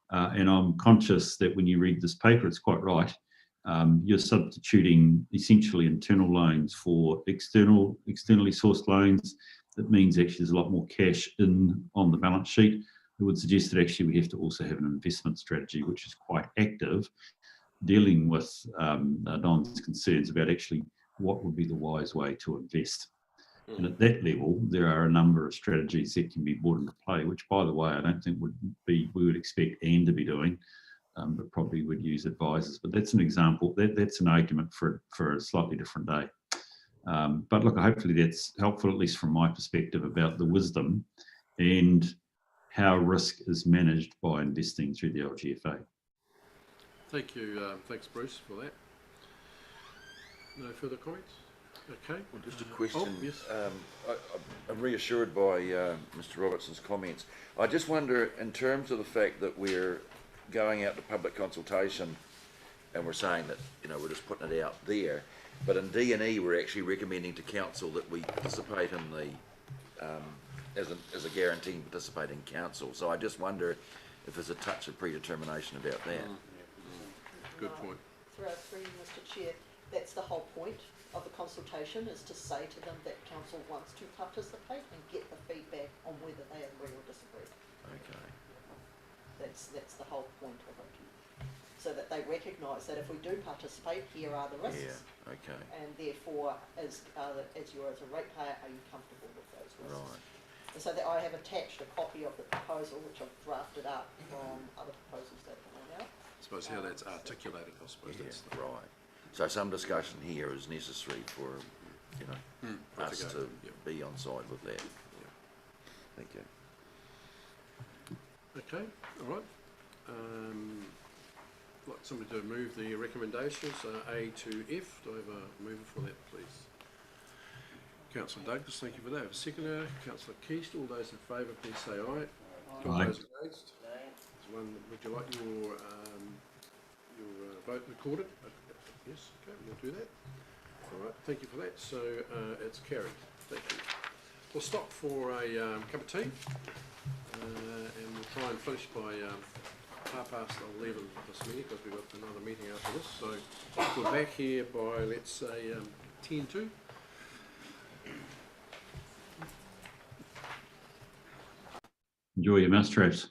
And I'm conscious that when you read this paper, it's quite right. You're substituting essentially internal loans for externally sourced loans. That means actually there's a lot more cash on the balance sheet. It would suggest that actually we have to also have an investment strategy which is quite active, dealing with Don's concerns about actually what would be the wise way to invest. And at that level, there are a number of strategies that can be brought into play, which, by the way, I don't think we would expect Anne to be doing, but probably would use advisors. But that's an example. That's an argument for a slightly different day. But look, hopefully that's helpful, at least from my perspective, about the wisdom and how risk is managed by investing through the LGFA. Thank you. Thanks, Bruce, for that. No further comments? Okay. Well, just a question. Oh, yes. I'm reassured by Mr. Robertson's comments. I just wonder, in terms of the fact that we're going out to public consultation, and we're saying that we're just putting it out there, but in D&E we're actually recommending to council that we participate in the as a guaranteeing participating council. So I just wonder if there's a touch of predetermination about that. Good point. Through you, Mr. Chair, that's the whole point of the consultation, is to say to them that council wants to participate and get the feedback on whether they agree or disagree. Okay. That's the whole point of it. So that they recognise that if we do participate, here are the risks. Yeah, okay. And therefore, as you as a ratepayer, are you comfortable with those risks? Right. And so that I have attached a copy of the proposal, which I've drafted up from other proposals that have gone out. I suppose how that's articulated, I suppose that's right. So some discussion here is necessary for, us to be on side with that. Yeah. Thank you. Okay, all right. like somebody to move the recommendations, A to F. Do I have a mover for that, please? Councillor Douglas, thank you for that. A seconder, Councillor Keast. All those in favour, please say aye. All Aye. those against? There's one. Would you like your vote recorded? Yes, okay, we'll do that. All right, thank you for that. So it's carried. Thank you. We'll stop for a cup of tea, and we'll try and finish by 11:30 this meeting, because we've got another meeting after this. So we're back here by, let's say, 10:02. Enjoy your mousetraps.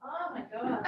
Oh my God.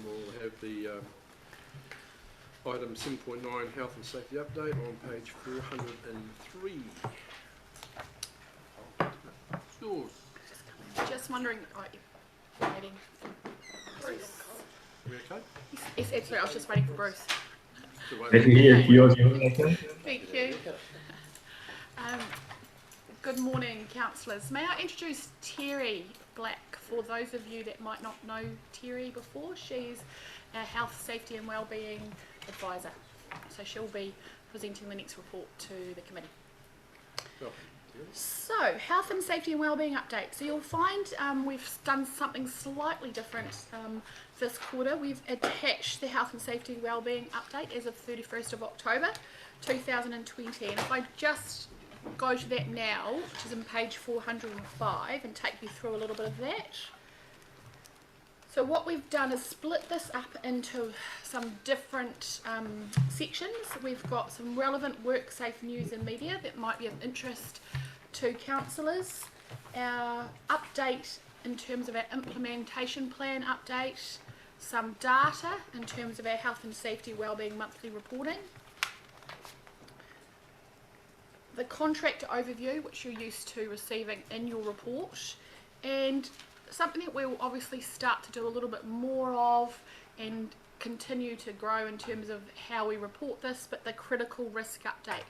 We'll have the item 7.9 health and safety update on page 403. It's yours. Just wondering, waiting for Bruce. We okay? Yes, absolutely. I was just waiting for Bruce. Thank you. Good morning, councillors. May I introduce Terry Black for those of you that might not know Terry before. She's our Health, Safety and Wellbeing Advisor. So she'll be presenting the next report to the committee. So, Health and Safety and Wellbeing update. So you'll find we've done something slightly different this quarter. We've attached the Health and Safety and Wellbeing update as of 31st of October 2020. And if I just go to that now, which is on page 405, and take you through a little bit of that. So what we've done is split this up into some different sections. We've got some relevant work-safe news and media that might be of interest to councillors. Our update in terms of our implementation plan update, some data in terms of our health and safety wellbeing monthly reporting, the contractor overview, which you're used to receiving in your report, and something that we'll obviously start to do a little bit more of and continue to grow in terms of how we report this, but the critical risk update.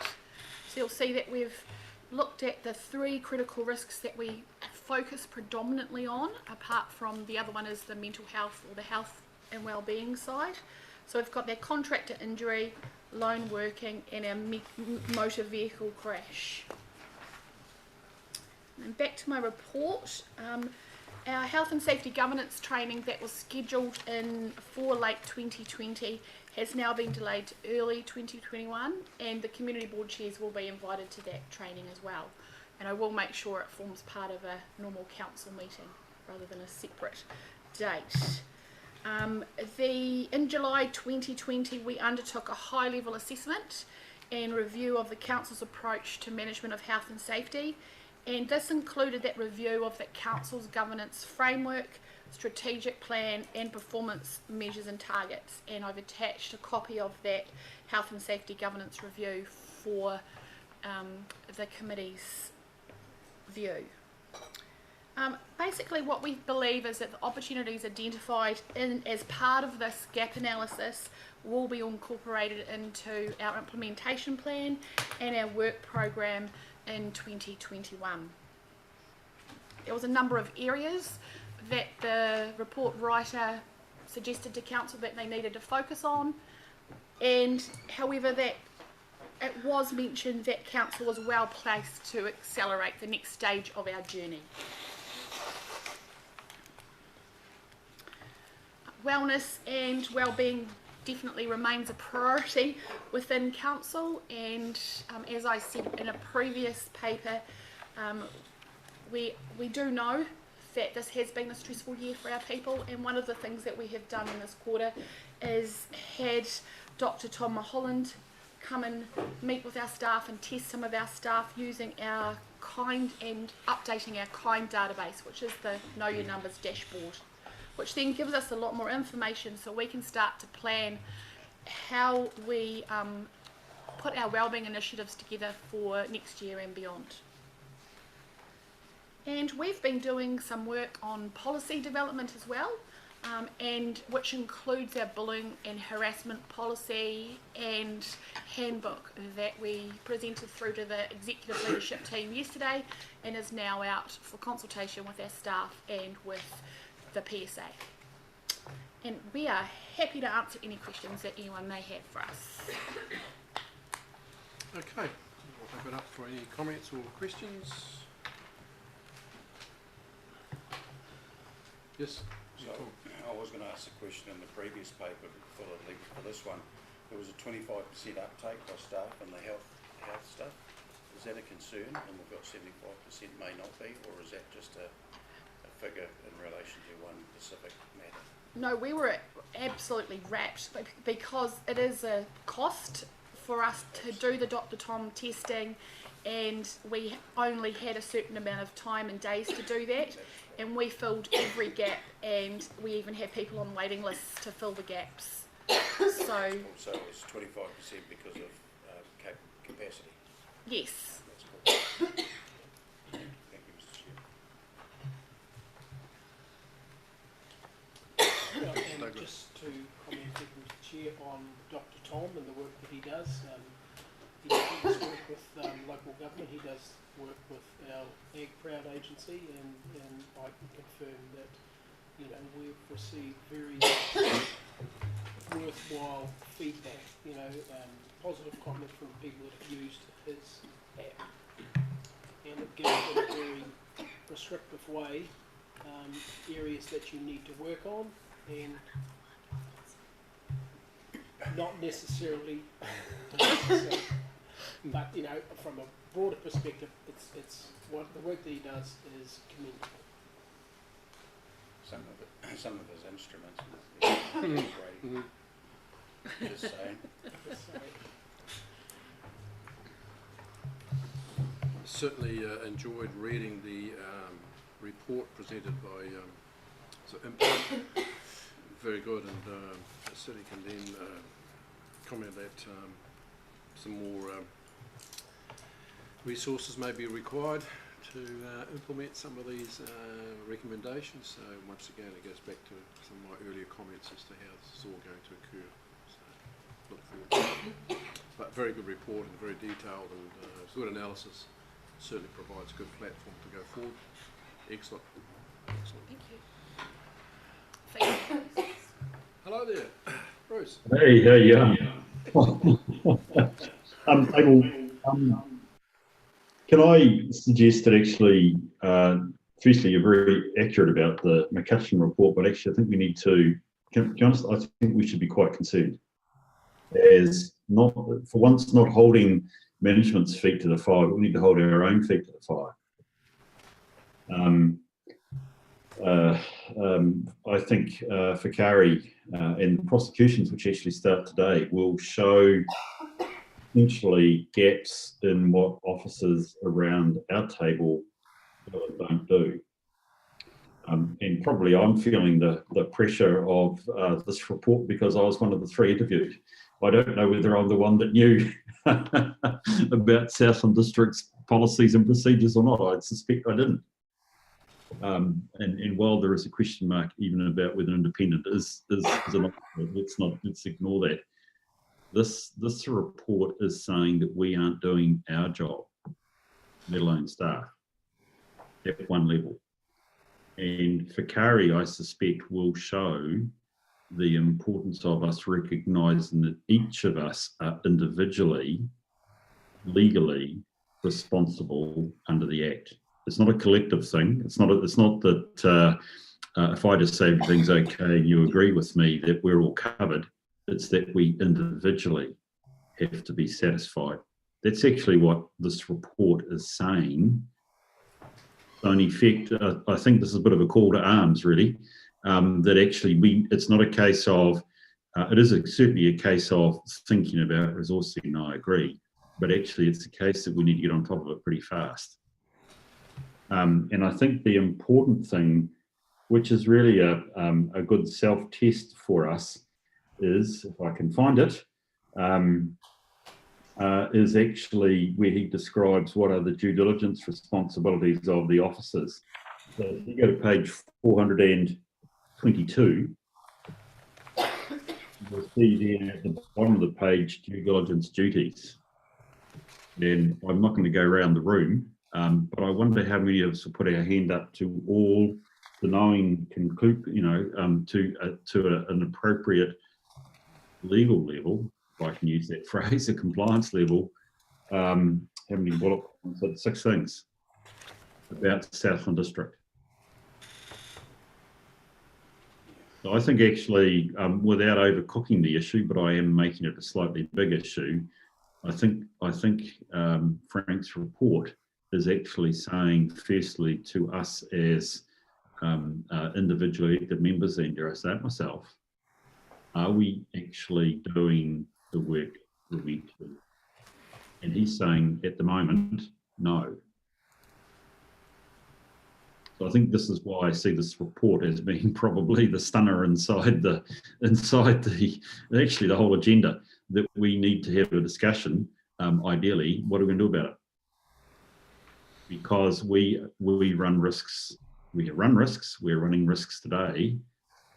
So you'll see that we've looked at the 3 critical risks that we focus predominantly on, apart from the other one is the mental health or the health and wellbeing side. So we've got their contractor injury, lone working, and our motor vehicle crash. And back to my report. Our health and safety governance training that was scheduled for late 2020 has now been delayed to early 2021, and the community board chairs will be invited to that training as well. And I will make sure it forms part of a normal council meeting rather than a separate date. In July 2020, we undertook a high-level assessment and review of the council's approach to management of health and safety, and this included that review of the council's governance framework, strategic plan and performance measures and targets, and I've attached a copy of that health and safety governance review for the committee's view. Basically what we believe is that the opportunities identified as part of this gap analysis will be incorporated into our implementation plan and our work program in 2021. There was a number of areas that the report writer suggested to council that they needed to focus on, and however that it was mentioned that council was well placed to accelerate the next stage of our journey. Wellness and wellbeing definitely remains a priority within council, and as I said in a previous paper, we do know that this has been a stressful year for our people, and one of the things that we have done in this quarter is had Dr. Tom Mulholland come and meet with our staff and test some of our staff using our KIND and updating our KIND database, which is the Know Your Numbers dashboard, which then gives us a lot more information so we can start to plan how we put our wellbeing initiatives together for next year and beyond. And we've been doing some work on policy development as well, and which includes our bullying and harassment policy and handbook that we presented through to the executive leadership team yesterday and is now out for consultation with our staff and with the PSA. And we are happy to answer any questions that anyone may have for us. Okay, we'll open up for any comments or questions. Yes? So I was going to ask a question in the previous paper before I leave for this one. There was a 25% uptake by staff in the health stuff. Is that a concern? And we've got 75% may not be, or is that just a figure in relation to one specific matter? No, we were absolutely rapt because it is a cost for us to do the Dr. Tom testing, and we only had a certain amount of time and days to do that, and we filled every gap, and we even had people on waiting lists to fill the gaps. So it's 25% because of capacity? Yes. That's cool. Thank you, Mr. Chair. And just to comment, Mr. Chair, on Dr. Tom and the work that he does. He does work with local government. He does work with our Ag Proud agency, and I can confirm that, you know, we've received very worthwhile feedback. You know, positive comments from people that have used his app, and it gives in a very prescriptive way areas that you need to work on, and not necessarily, but you know, from a broader perspective, it's what the work that he does is commendable. Some of his instruments are great. Just saying. Certainly enjoyed reading the report presented by Interim. Very good, and certainly can then comment that some more resources may be required to implement some of these recommendations. So once again, it goes back to some of my earlier comments as to how this is all going to occur. So look forward to it. But very good report and very detailed, and good analysis. Certainly provides a good platform to go forward. Excellent. Excellent. Thank you. Thank you. Hello there, Bruce. Hey, how you going? Can I suggest that actually firstly, you're very accurate about the McCutcheon report, but actually I think we need to, to be honest, I think we should be quite concerned as not, for once, not holding management's feet to the fire, but we need to hold our own feet to the fire. I think Fakari and the prosecutions, which actually start today, will show potentially gaps in what officers around our table don't do. And probably I'm feeling the pressure of this report because I was one of the 3 interviewed. I don't know whether I'm the one that knew about Southland District's policies and procedures or not. I suspect I didn't. And while there is a question mark even about whether independent is an option, let's ignore that. This report is saying that we aren't doing our job, let alone staff, at one level. And Fakari, I suspect, will show the importance of us recognising that each of us are individually, legally responsible under the Act. It's not a collective thing. It's not that if I just say everything's okay and you agree with me that we're all covered. It's that we individually have to be satisfied. That's actually what this report is saying. So in effect, I think this is a bit of a call to arms, really, that actually it's not a case of, it is certainly a case of thinking about resourcing, and I agree, but actually it's a case that we need to get on top of it pretty fast. And I think the important thing, which is really a good self-test for us, is, if I can find it, is actually where he describes what are the due diligence responsibilities of the officers. So if you go to page 422, you'll see there at the bottom of the page, due diligence duties. And I'm not going to go around the room, but I wonder how many of us will put our hand up to all the knowing, to an appropriate legal level, if I can use that phrase, a compliance level. How many bullet points? 6 things about Southland District. So I think actually, without overcooking the issue, but I am making it a slightly big issue, I think Frank's report is actually saying, firstly, to us as individually elected members, and dare I say it myself, are we actually doing the work that we do? And he's saying at the moment, no. So I think this is why I see this report as being probably the stunner inside the actually the whole agenda, that we need to have a discussion. Ideally, what are we going to do about it? Because we run risks. We have run risks. We're running risks today,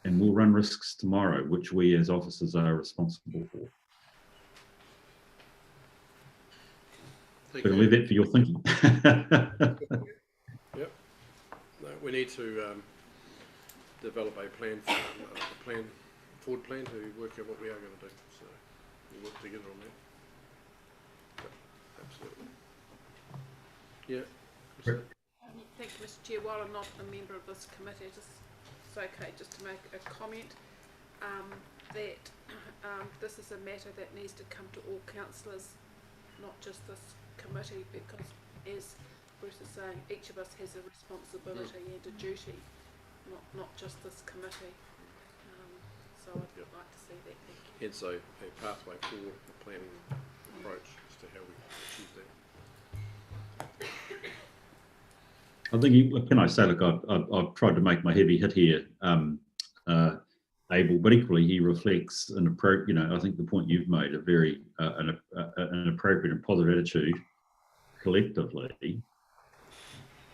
and we'll run risks tomorrow, which we as officers are responsible for. So leave that for your thinking. Yep. No, we need to develop a plan, forward plan to work out what we are going to do. So we'll work together on that. Yep, absolutely. Yeah. Thank you, Mr. Chair. While I'm not a member of this committee, it's okay just to make a comment that this is a matter that needs to come to all councillors, not just this committee, because as Bruce is saying, each of us has a responsibility and a duty, not just this committee. So I'd like to see that. Thank you. Hence a pathway forward, a planning approach as to how we achieve that. I think, can I say, look, I've tried to make my heavy hit here, Abel, but equally he reflects an approach. I think the point you've made, a very an appropriate and positive attitude collectively.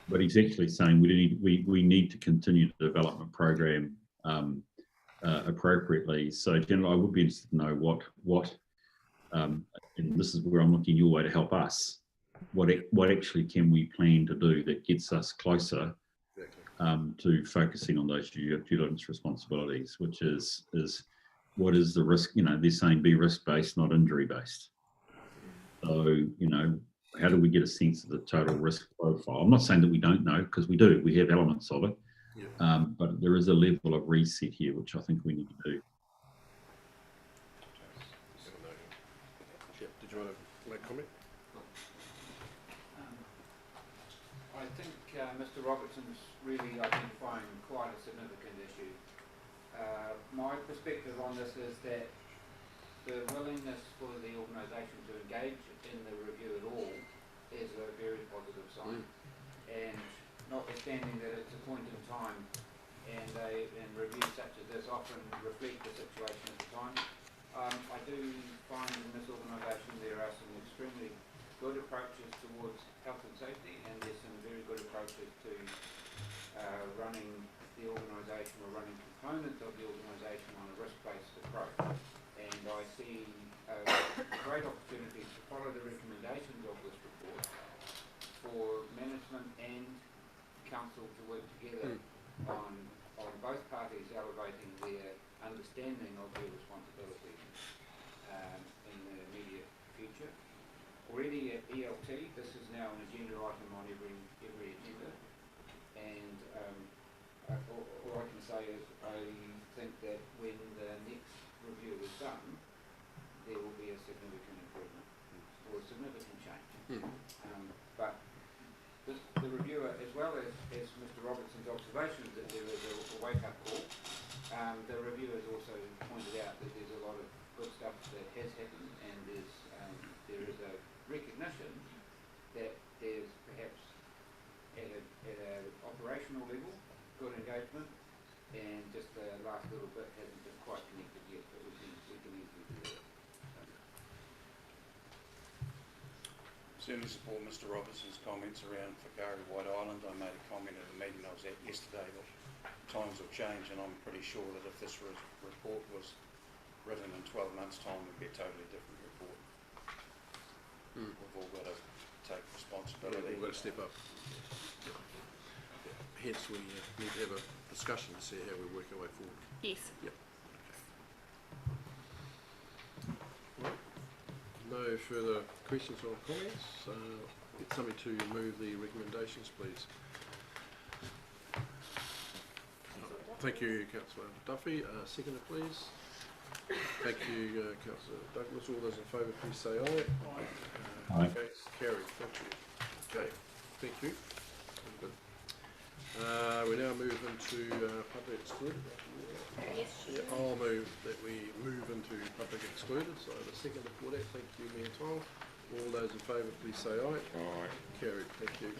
But he's actually saying we need to continue the development program appropriately. So, generally, I would be interested to know what and this is where I'm looking your way to help us. What actually can we plan to do that gets us closer to focusing on those due diligence responsibilities, which is what is the risk? They're saying be risk-based, not injury-based. So, how do we get a sense of the total risk profile? I'm not saying that we don't know, because we do. We have elements of it. Yeah. But there is a level of reset here, which I think we need to do. Yeah, did you want to make a comment? I think Mr. Robertson's really identifying quite a significant issue. My perspective on this is that the willingness for the organisation to engage in the review at all is a very positive sign. And notwithstanding that it's a point in time and reviews such as this often reflect the situation at the time, I do find in this organisation there are some extremely good approaches towards health and safety, and there's some very good approaches to running the organisation or running components of the organisation on a risk-based approach. And I see a great opportunity to follow the recommendations of this report for management and council to work together on both parties elevating their understanding of their responsibilities in the immediate future. Already at ELT, this is now an agenda item on every agenda, and all I can say is I think that when the next review is done, there will be a significant improvement or a significant change. But the reviewer, as well as Mr. Robertson's observations that there is a wake-up call, the reviewer has also pointed out that there's a lot of good stuff that has happened, and there is a recognition that there's perhaps at an operational level good engagement, and just the last little bit hasn't been quite connected yet, but we can easily do that. Certainly support Mr. Robertson's comments around Whakaari White Island. I made a comment at a meeting I was at yesterday that times will change, and I'm pretty sure that if this report was written in 12 months' time, it would be a totally different report. We've all got to take responsibility. We've got to step up. Hence, we need to have a discussion to see how we work our way forward. Yes. Yep. Right. No further questions or comments. Get somebody to move the recommendations, please. Thank you, Councillor Duffy. Seconder, please. Thank you, Councillor Douglas. All those in favour, please say aye. Aye. Against, carried. Thank you. Okay, thank you. Good. We now move into public excluded. Yes. Yeah, I'll move that we move into public excluded. So the seconder for that. Thank you, Mayor Tom. All those in favour, please say aye. Aye. Carried. Thank you.